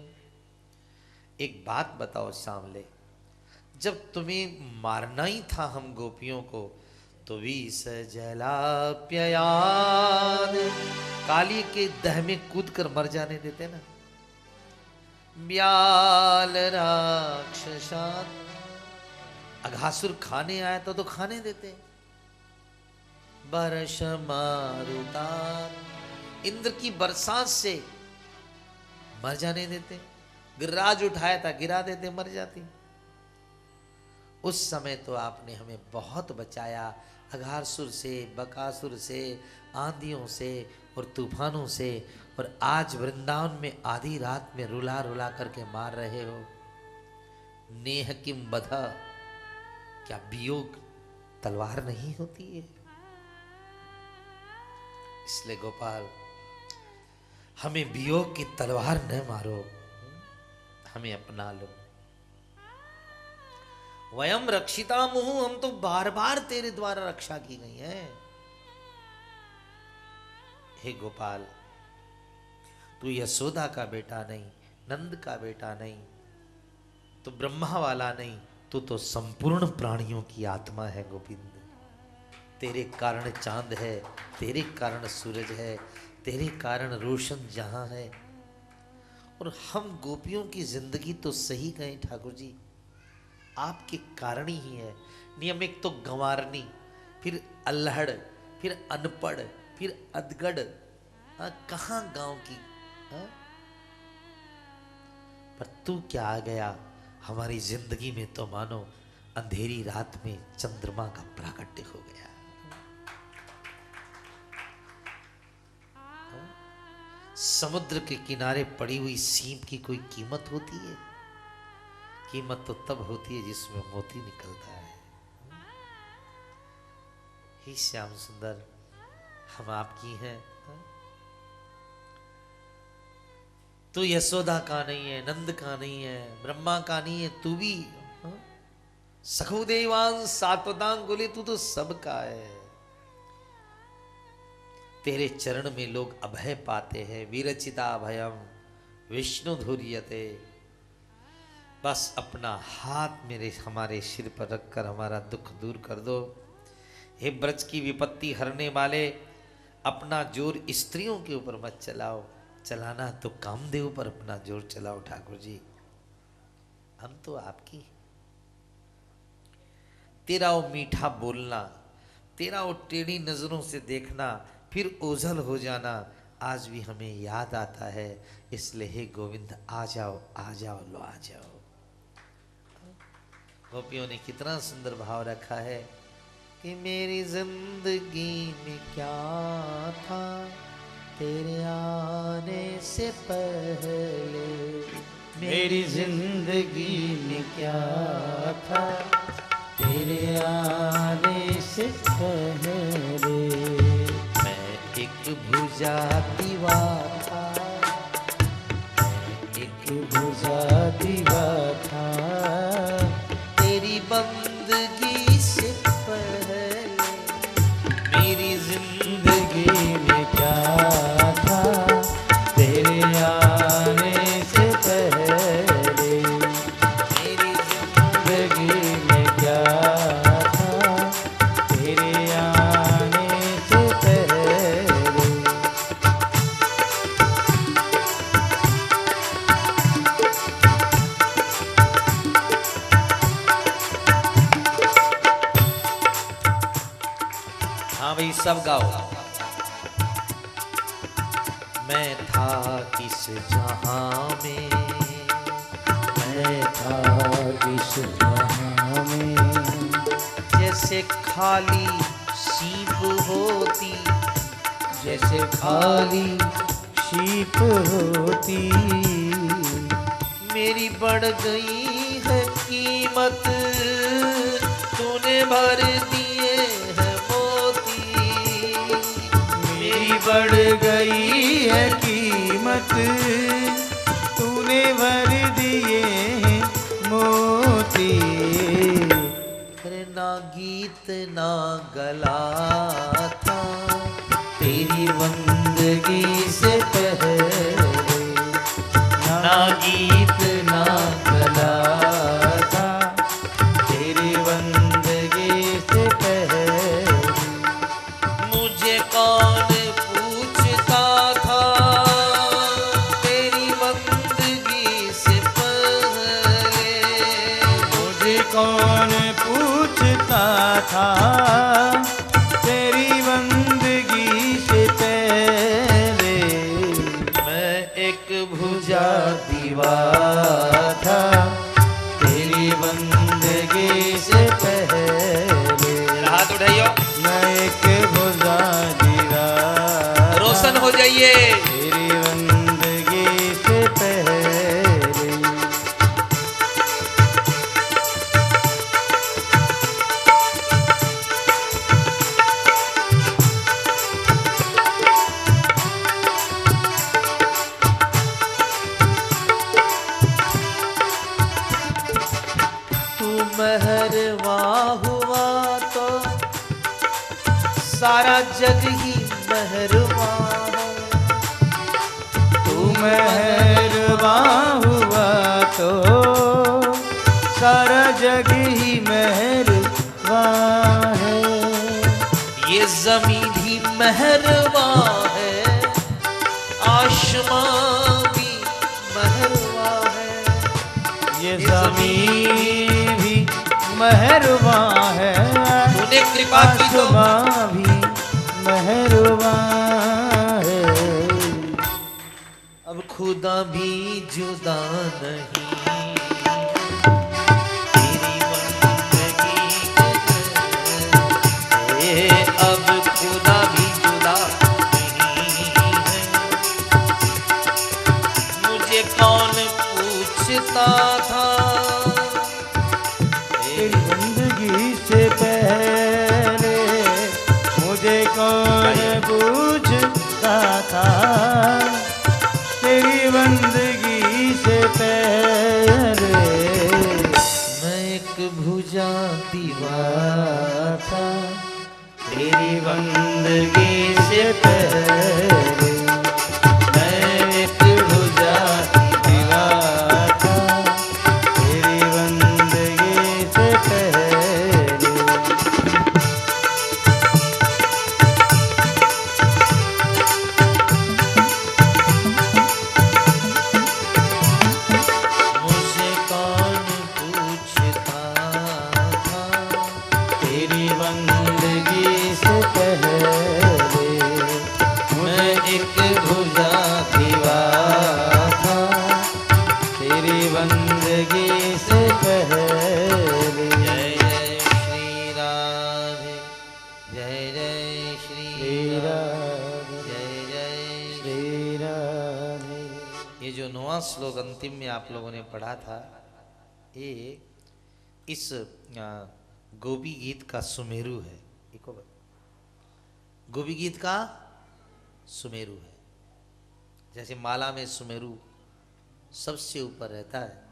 एक बात बताओ सांवले, जब तुम्हें मारना ही था हम गोपियों को तो विष जलाप्ययाद, काली के दह में कूद कर मर जाने देते ना। ब्याल राक्षसात, अघासुर खाने आया तो खाने देते। बरस मारुतान, इंद्र की बरसात से मर जाने देते। गिरिराज उठाया था गिरा देते, मर जाती। उस समय तो आपने हमें बहुत बचाया अघासुर से, बकासुर से, आंधियों से और तूफानों से। और आज वृंदावन में आधी रात में रुला रुला करके मार रहे हो। नेह किम बधा, क्या वियोग तलवार नहीं होती है? इसलिए गोपाल हमें वियोग की तलवार न मारो, हमें अपना लो। वयम रक्षिता मुहु, हम तो बार बार तेरे द्वारा रक्षा की गई है। हे गोपाल, तू यशोदा का बेटा नहीं, नंद का बेटा नहीं, तो ब्रह्मा वाला नहीं, तू तो संपूर्ण प्राणियों की आत्मा है गोविंद। तेरे कारण चांद है, तेरे कारण सूरज है, तेरे कारण रोशन जहां है। और हम गोपियों की जिंदगी तो सही कहें ठाकुर जी, आपके कारण ही है। नियम एक तो गंवारनी, फिर अल्हड़, फिर अनपढ़, फिर अधगढ़, कहाँ गांव की। पर तू क्या आ गया हमारी जिंदगी में, तो मानो अंधेरी रात में चंद्रमा का प्राकट्य हो गया। समुद्र के किनारे पड़ी हुई सीप की कोई कीमत होती है? कीमत तो तब होती है जिसमें मोती निकलता है। ही श्याम सुंदर, हम आपकी हैं। तू यशोदा का नहीं है, नंद का नहीं है, ब्रह्मा का नहीं है, तू भी सखुदेवान सात्वतांगुली, तू तो सबका है। तेरे चरण में लोग अभय पाते हैं। विरचिता भयम विष्णु धुर्यते। बस अपना हाथ मेरे हमारे सिर पर रखकर हमारा दुख दूर कर दो। हे ब्रज की विपत्ति हरने वाले, अपना जोर स्त्रियों के ऊपर मत चलाओ, चलाना तो कामदेव पर अपना जोर चलाओ ठाकुर जी। हम तो आपकी। तेरा वो मीठा बोलना, तेरा वो टेढ़ी नजरों से देखना, फिर ओझल हो जाना आज भी हमें याद आता है। इसलिए हे गोविंद आ जाओ, आ जाओ, लो आ जाओ। गोपियों ने कितना सुंदर भाव रखा है कि मेरी जिंदगी में क्या था तेरे आने से पहले, मेरी जिंदगी में क्या था तेरे आने से पहले। एक भुजा दीवा था, एक भुजा दीवा था तेरी बंदगी से पहले। मेरी जिंदगी में क्या था तेरे आने से पहले। मेरी जिंदगी में क्या था तेरे आने से पहले। हाँ भाई सब गाओ। मैं था किस जहां में, मैं था किस जहां में, जैसे खाली सीप होती, जैसे खाली शीप होती। मेरी बढ़ गई है कीमत, तूने भर दिए हैं मोती। मेरी बढ़ गई है कीमत, तूने भर दिए हैं मोती। अरे ना गीत ना गला था तेरी बंदगी से पहले, ना गीत ना गला था पूछता था तेरी बंदगी से पहले। मैं एक भुजा दीवा था तेरी बंदगी से पहले। हाथ उठाइयो, मैं एक भुजा दीवा रोशन हो जाइए। तेरी बंदगी से पहले। मेहरवा हुआ तो सारा जग ही मेहरवा है। तू मेहरबा हुआ तो सारा जग ही मेहरबा है। ये जमीन भी मेहरबा है, आसमां भी मेहरबा है। ये ज़मीन भी मेहरबा है, तूने कृपा की तो आसमां भी मेहरबा है। अब खुदा भी जुदा नहीं, अब खुदा भी जुदा नहीं है। मुझे कौन पूछता था तेरी बंदगी से पहले, मुझे कौन पूछता था तेरी बंदगी से पहले। मैं एक भुजा दीवा था तेरी बंदगी से पहले। मैं एक भुजा दीवा था तेरी बंदगी से पहले। मुझे कौन पूछता था तेरी बंदगी से पहले। मैं एक भुजा दीवा था तेरी बंदगी से पहले। जय जय श्री राधे, जय जय श्री राधे, जय जय श्री राधे। ये जो 9वां श्लोक अंतिम में आप लोगों ने पढ़ा था, ये इस गोपी गीत का सुमेरु है। गोपी गीत का सुमेरु है। जैसे माला में सुमेरु सबसे ऊपर रहता है,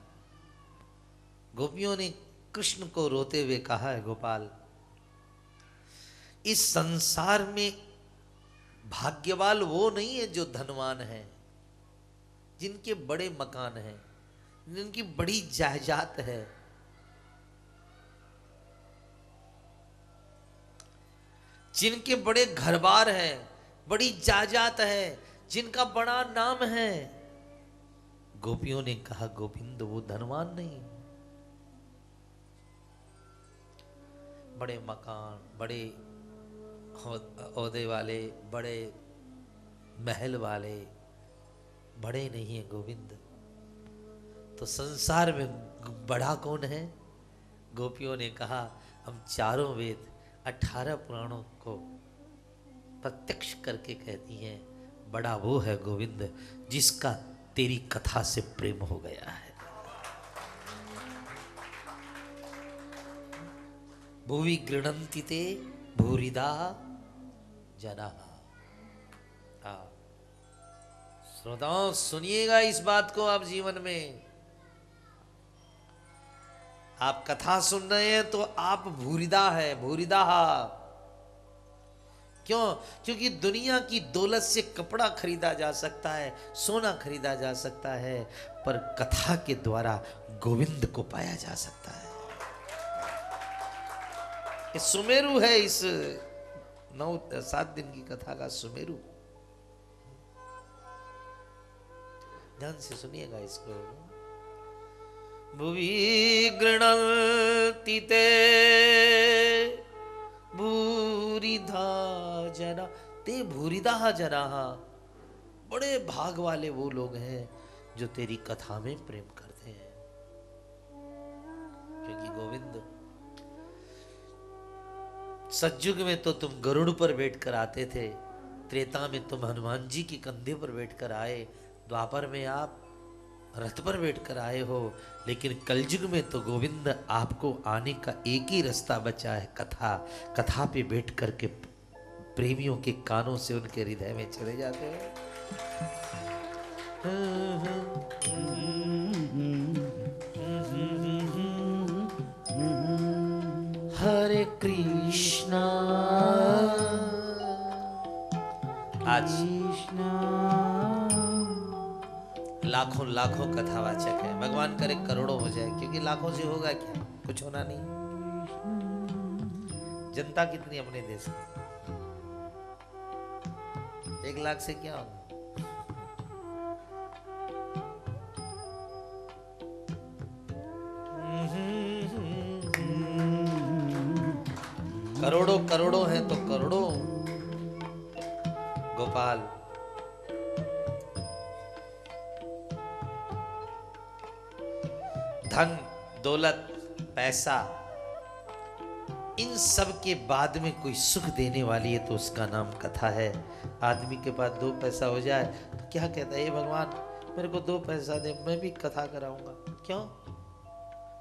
गोपियों ने कृष्ण को रोते हुए कहा है, गोपाल इस संसार में भाग्यवान वो नहीं है जो धनवान है, जिनके बड़े मकान हैं, जिनकी बड़ी जायदाद है। जिनके बड़े घर बार हैं, बड़ी जायदाद है, जिनका बड़ा नाम है। गोपियों ने कहा गोविंद वो धनवान नहीं, बड़े मकान, बड़े ओहदे वाले, बड़े महल वाले बड़े नहीं है गोविंद। तो संसार में बड़ा कौन है? गोपियों ने कहा हम चारों वेद 18 पुराणों को प्रत्यक्ष करके कहती हैं, बड़ा वो है गोविंद जिसका तेरी कथा से प्रेम हो गया है। भुवि गृणन्ति ते भूरिदा जना। श्रोताओं सुनिएगा इस बात को आप जीवन में। आप कथा सुन रहे हैं तो आप भूरिदा है, भूरिदा। क्यों? क्योंकि दुनिया की दौलत से कपड़ा खरीदा जा सकता है, सोना खरीदा जा सकता है, पर कथा के द्वारा गोविंद को पाया जा सकता है। ये सुमेरु है, इस 9-7 दिन की कथा का सुमेरु। ध्यान से सुनिएगा इसको। भुवि गृणन्ति ते भूरिधा जना, ते भूरिदा जनाः, बड़े भाग वाले वो लोग हैं जो तेरी कथा में प्रेम करते हैं। क्योंकि गोविंद, सतयुग में तो तुम गरुड़ पर बैठकर आते थे, त्रेता में तुम हनुमान जी के कंधे पर बैठकर आए, द्वापर में आप रथ पर बैठकर आए हो, लेकिन कलयुग में तो गोविंद आपको आने का एक ही रास्ता बचा है, कथा। कथा पे बैठ कर के प्रेमियों के कानों से उनके हृदय में चले जाते हो। हरे कृष्णा, आज लाखों लाखों कथावाचक है, भगवान करे करोड़ों हो जाए, क्योंकि लाखों से होगा क्या, कुछ होना नहीं। जनता कितनी अपने देश में, 1 लाख से क्या होगा। करोड़ों करोड़ों हैं तो करोड़ों। गोपाल, धन दौलत पैसा, इन सब के बाद में कोई सुख देने वाली है तो उसका नाम कथा है। आदमी के पास 2 पैसा हो जाए तो क्या कहता है, ये भगवान मेरे को 2 पैसा दे, मैं भी कथा कराऊंगा। क्यों?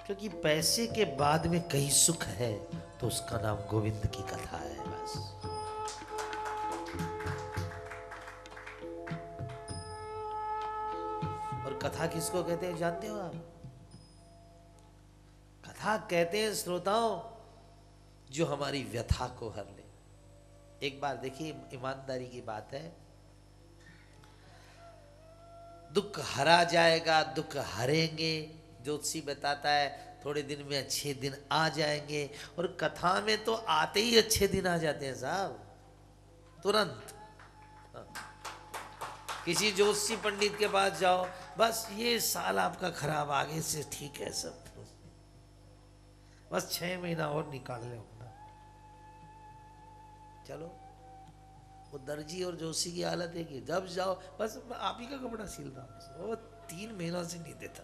क्योंकि पैसे के बाद में कहीं सुख है तो उसका नाम गोविंद की कथा है। बस और कथा किसको कहते हैं जानते हो आप? कथा कहते हैं श्रोताओं जो हमारी व्यथा को हर ले। एक बार देखिए, ईमानदारी की बात है, दुख हरा जाएगा, दुख हरेंगे, ज्योतिषी बताता है थोड़े दिन में अच्छे दिन आ जाएंगे, और कथा में तो आते ही अच्छे दिन आ जाते हैं साहब, तुरंत। किसी ज्योतिषी पंडित के पास जाओ, बस ये साल आपका खराब, आगे से ठीक है सब, बस 6 महीना और निकाल ले अपना। चलो, वो दर्जी और जोशी की हालत है कि जब जाओ बस आप ही का कपड़ा सिल रहा हूं, वो 3 महीनों से नहीं देता।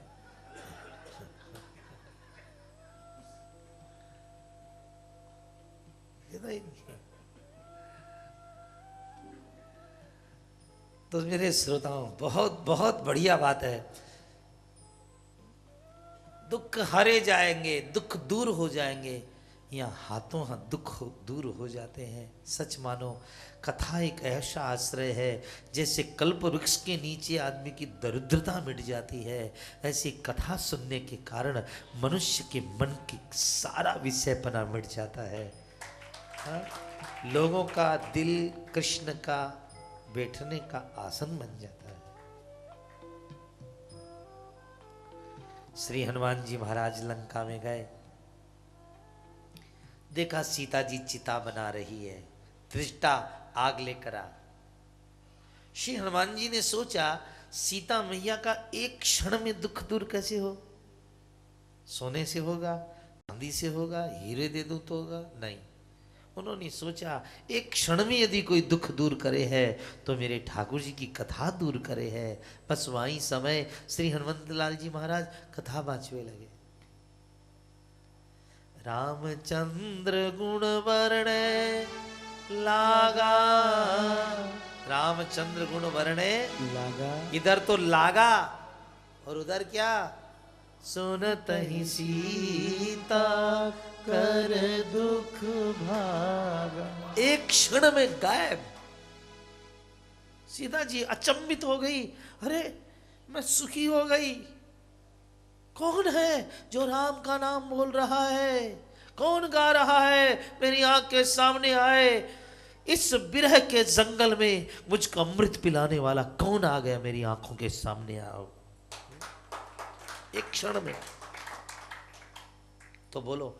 तो मेरे श्रोताओं, बहुत बहुत बढ़िया बात है, दुख हरे जाएंगे, दुख दूर हो जाएंगे, यहाँ हाथों हाथ दुख दूर हो जाते हैं। सच मानो, कथा एक ऐसा आश्रय है, जैसे कल्प वृक्ष के नीचे आदमी की दरिद्रता मिट जाती है, ऐसी कथा सुनने के कारण मनुष्य के मन की सारा विषयपना मिट जाता है। हाँ? लोगों का दिल कृष्ण का बैठने का आसन बन जाता है। श्री हनुमान जी महाराज लंका में गए, देखा सीता जी चिता बना रही है, दृष्टा आग लेकर आ। श्री हनुमान जी ने सोचा, सीता मैया का एक क्षण में दुख दूर कैसे हो? सोने से होगा, चांदी से होगा, हीरे दे दूं तो होगा? नहीं। उन्होंने सोचा, एक क्षण में यदि कोई दुख दूर करे है तो मेरे ठाकुर जी की कथा दूर करे है। बस वही समय श्री हनुमंत लाल जी महाराज कथा बाँचवे लगे। रामचंद्र गुण वर्णे लागा, रामचंद्र गुण वर्णे लागा, इधर तो लागा और उधर क्या, सुनत ही सीता कर दुख भागा। एक क्षण में गायब। सीता जी अचंभित हो गई, अरे मैं सुखी हो गई। कौन है जो राम का नाम बोल रहा है? कौन गा रहा है? मेरी आंख के सामने आए। इस बिरह के जंगल में मुझको अमृत पिलाने वाला कौन आ गया? मेरी आंखों के सामने आओ। एक क्षण में। तो बोलो,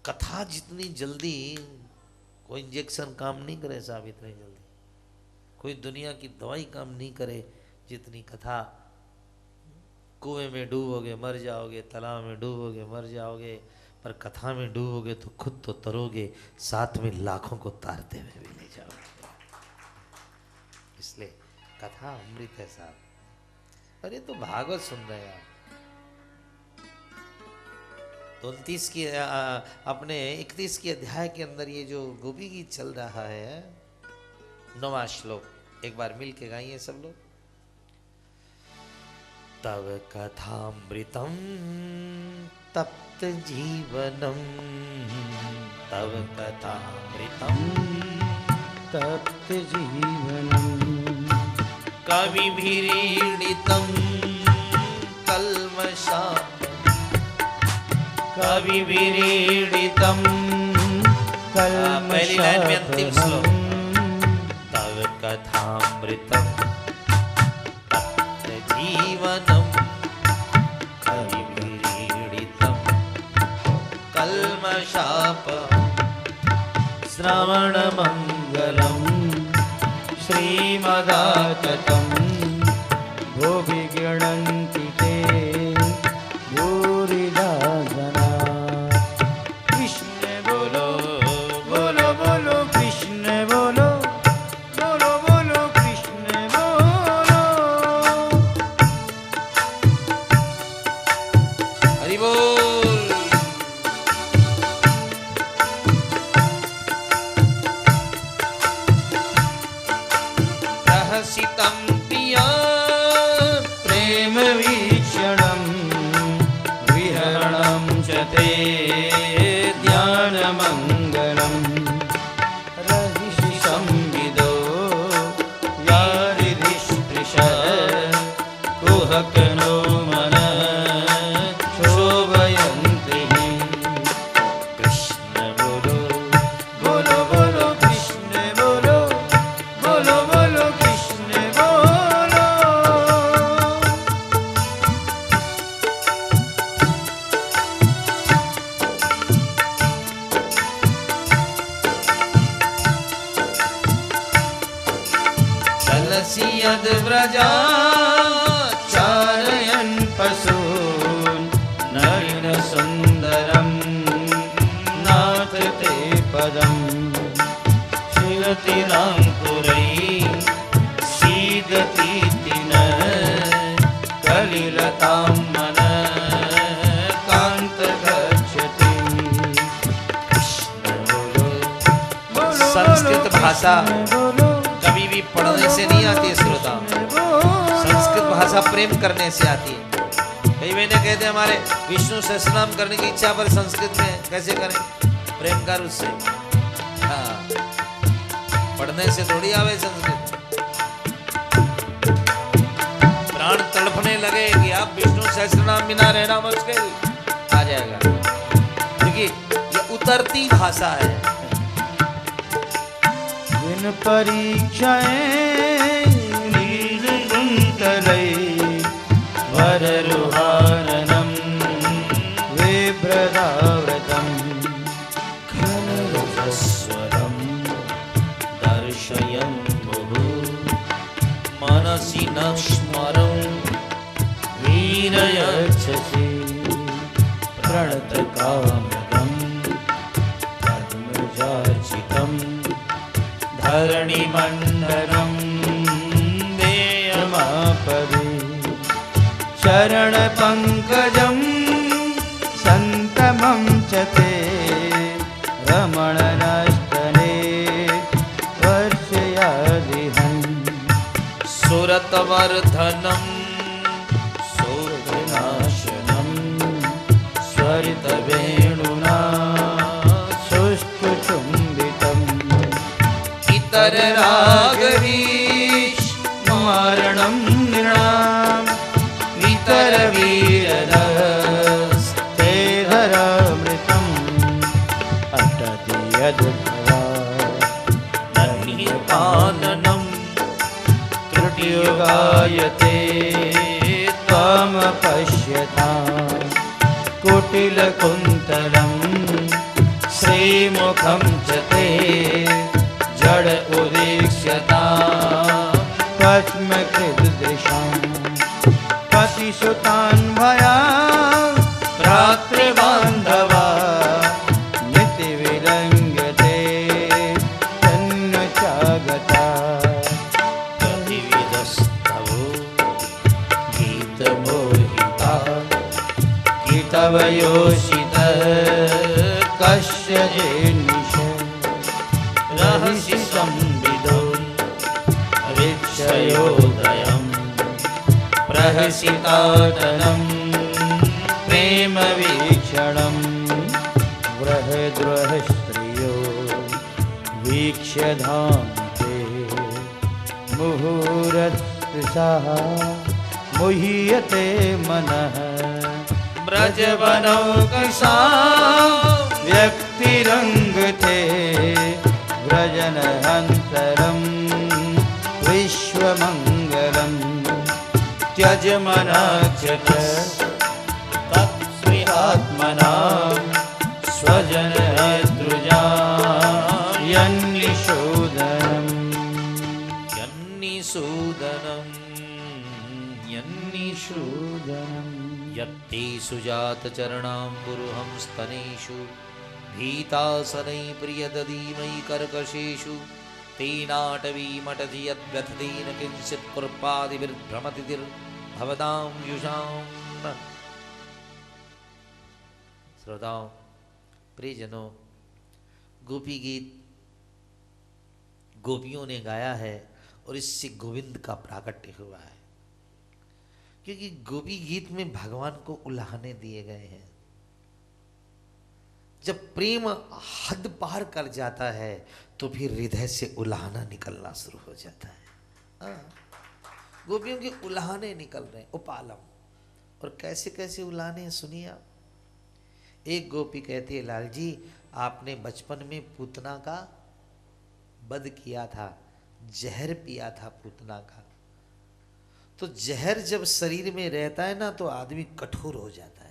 कथा जितनी जल्दी, कोई इंजेक्शन काम नहीं करे साहब इतनी जल्दी, कोई दुनिया की दवाई काम नहीं करे जितनी कथा। कुएं में डूबोगे मर जाओगे, तालाब में डूबोगे मर जाओगे, पर कथा में डूबोगे तो खुद तो तरोगे, साथ में लाखों को तारते हुए भी नहीं जाओगे। इसलिए कथा अमृत है साहब। अरे तो भागवत सुन रहे हैं आप। 29 की अपने 31 के अध्याय के अंदर ये जो गोपी गीत चल रहा है, 9वां श्लोक एक बार मिल के गाइए सब लोग। तव कथामृतम तप्त जीवनम, तव कथामृतम तप्त जीवनम, कविभिरीडितं कल्मषापहम्, कविभिरीडितं पहली लाइन में अंतिम श्लोक। तव कथामृतं तप्त जीवनं, कविभिरीडितं कल्मषापहम्, श्रवणमङ्गलम् श्रीमदाततं भुवि गृह्णन्ति ते भूरिदा जना। कृष्ण बोलो बोलो बोलो कृष्ण बोलो बोलो बोलो कृष्ण बोलो। हरि बोल। रहसितं प्रिया प्रेम वीक्षणं विहरणं च ते ध्यानमङ्गलं। रहिषि संविदो यारिदिष्पृश कुहकनो मनः शोभयन्ति। कृष्ण बोलो बोलो बोलो कृष्ण बोलो बोलो बोलो कृष्ण बोलो। चलसि यद्व्रजा चारयन् पशून् नयन सुन्दरं नाथ ते पदं। शिरतिराङ्कुरैः सीदतीति न कलिलतां मनः कान्त गच्छति। कृष्ण बोलो बोलो संस्कृत भाषा बोलो कभी भी पढ़ने से नहीं आती है श्रोता, संस्कृत भाषा प्रेम करने से आती है। कई महीने कहते हैं हमारे विष्णु सहस्रनाम करने की इच्छा, पर संस्कृत में कैसे करें? प्रेम कर उससे। हाँ, पढ़ने से थोड़ी आवे संस्कृत। प्राण तड़पने लगे कि आप विष्णु सहस्रनाम बिना रहना मुश्किल, आ जाएगा, क्योंकि ये उतरती भाषा है। विन परीक्षाएं नीलकुंतलै वररुहाननं विभ्रदाव्रतं घनरजस्वरं दर्शयन्तुः मनसि न स्मरं वीरयच्छसि प्रणतकामदं पद्मजार्चितं धरणिमण्डलं देयमापदे। चरणपङ्कजं सन्तमं च ते रमणनस्तने वर्षयादिहन्। सुरतवर्धनं शोकनाशनं स्वरितवेणुना सुष्ठुचुम्बितम्। इतररागवीश मारणं नृणाम् इतरवीररस्ते हरामृतम्। अटति यद्भवा नहि पाननं त्रुटियुगायते त्वमपश्यताम्। कुटिलकुन्तलं श्रीमुखं च ते जड उदीक्ष्यताम्। पद्मकृद्दृशाम् पतिसुतान् निश रहसि संविदो वीक्षयोदयम् प्रहसितादनं प्रेम वीक्षणं बृहद्रुह स्त्रियो वीक्ष्य धान्ते मुहुरस्पृशः मुह्यते मनः ब्रजवनौकसा व्यक्तिरङ्गते व्रजनहन्तरं विश्वमङ्गलं त्यजमनाच्यत तत्स्विहात्मना स्वजनद्रुजा यन्निषूदनम् यन्निषूदनम् यत्ते सुजातचरणाम्बुरुहं स्तनेषु भीतासनै प्रियदधीमयि कर्कशेषु तेनाटवीमटति यद्व्यथतेन किञ्चित् कृपादिभिर्भ्रमतिर्भवतां युषाम्। श्रोताओं, प्रियजनों, गोपी गीत गोपियों ने गाया है और इससे गोविंद का प्राकट्य हुआ है, क्योंकि गोपी गीत में भगवान को उलाहने दिए गए हैं। जब प्रेम हद पार कर जाता है तो फिर हृदय से उलाहना निकलना शुरू हो जाता है। गोपियों के उलाहने निकल रहे हैं, उपालम। और कैसे कैसे उलाहने सुनिए आप। एक गोपी कहती है, लाल जी आपने बचपन में पूतना का वध किया था, जहर पिया था पूतना का। तो जहर जब शरीर में रहता है ना तो आदमी कठोर हो जाता है।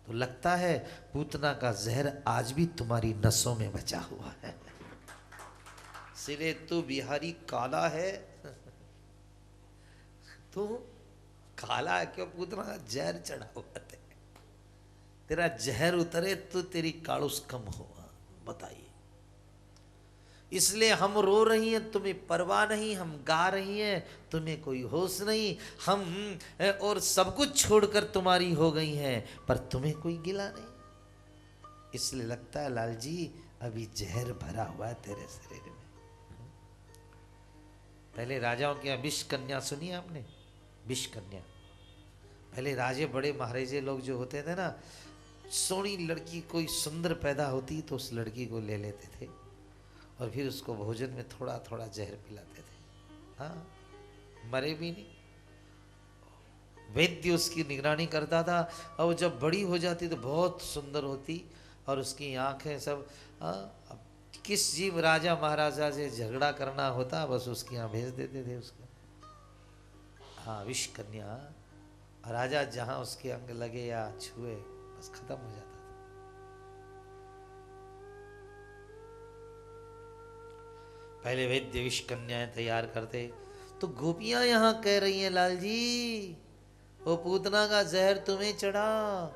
तो लगता है पूतना का जहर आज भी तुम्हारी नसों में बचा हुआ है। सिरे तू बिहारी काला है तू काला है क्यों? पूतना का जहर चढ़ा हुआ है। तेरा जहर उतरे तो तेरी कालुस कम होगा। बताइए, इसलिए हम रो रही हैं, तुम्हें परवाह नहीं। हम गा रही हैं, तुम्हें कोई होश नहीं। हम और सब कुछ छोड़कर तुम्हारी हो गई हैं, पर तुम्हें कोई गिला नहीं। इसलिए लगता है लाल जी अभी जहर भरा हुआ है तेरे शरीर में। पहले राजाओं की विष कन्या सुनी आपने? विष कन्या। पहले राजे बड़े महाराजे लोग जो होते थे ना, सोनी लड़की कोई सुंदर पैदा होती तो उस लड़की को ले लेते थे और फिर उसको भोजन में थोड़ा थोड़ा जहर पिलाते थे। हाँ, मरे भी नहीं। वैद्य उसकी निगरानी करता था और वो जब बड़ी हो जाती तो बहुत सुंदर होती और उसकी आंखें सब। अब किस जीव राजा महाराजा से झगड़ा करना होता बस उसकी यहाँ भेज देते थे उसको। हाँ, विष कन्या। राजा जहाँ उसके अंग लगे या छुए बस खत्म हो जाता था। पहले वैद्य विष कन्याएं तैयार करते। तो गोपियां यहाँ कह रही हैं, लाल जी वो पूतना का जहर तुम्हें चढ़ा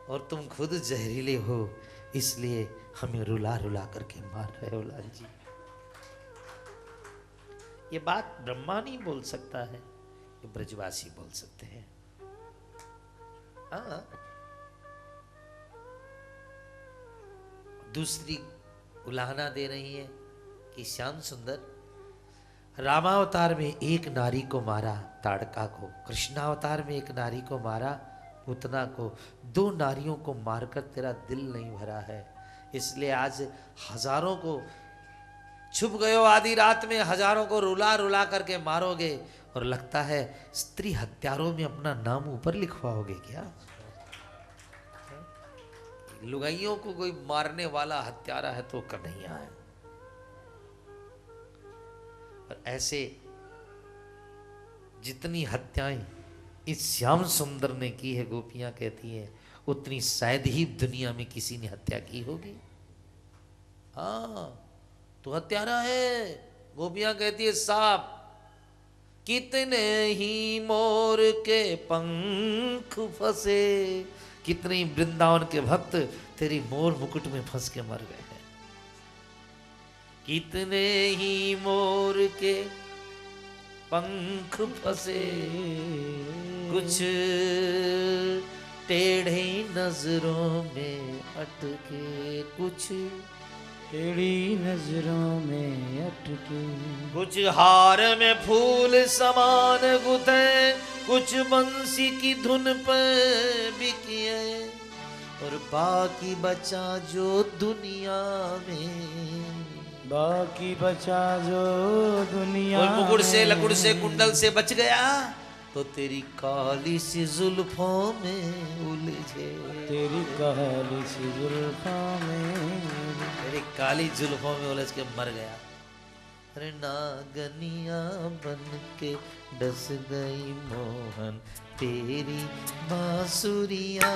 और तुम खुद जहरीले हो, इसलिए हमें रुला रुला करके मार रहे हो लाल जी। ये बात ब्रह्मा नहीं बोल सकता है, ये ब्रजवासी बोल सकते हैं। हाँ, दूसरी उलाहना दे रही है कि श्याम सुंदर रामावतार में एक नारी को मारा, ताड़का को। कृष्णावतार में एक नारी को मारा, पूतना को। दो नारियों को मारकर तेरा दिल नहीं भरा है, इसलिए आज हजारों को छुप गए हो। आधी रात में हजारों को रुला रुला करके मारोगे और लगता है स्त्री हत्यारों में अपना नाम ऊपर लिखवाओगे क्या? लुगाइयों को कोई मारने वाला हत्यारा है तो कन्हैया है। और ऐसे जितनी हत्याएं इस श्याम सुंदर ने की है, गोपियां कहती हैं उतनी शायद ही दुनिया में किसी ने हत्या की होगी। हाँ, तो हत्यारा है। गोपियां कहती है सांप। कितने ही मोर के पंख फंसे, कितने वृंदावन के भक्त तेरी मोर मुकुट में फंस के मर गए हैं। कितने ही मोर के पंख फंसे, कुछ टेढ़ी नजरों में अटके कुछ, टेढ़ी नजरों में अटके कुछ हार में फूल समान गुथे, कुछ बंसी की धुन पर बिकिए, और बाकी बचा जो दुनिया में, बाकी बचा जो दुनिया कोई मुकुट से में। लकुड़ से कुंडल से बच गया तो तेरी काली सी जुल्फों में उलझे, तेरी काली सी जुल्फों में, तेरी काली जुल्फों में उलझ के मर गया। अरे नागनिया बन के डस गई मोहन तेरी बांसुरिया।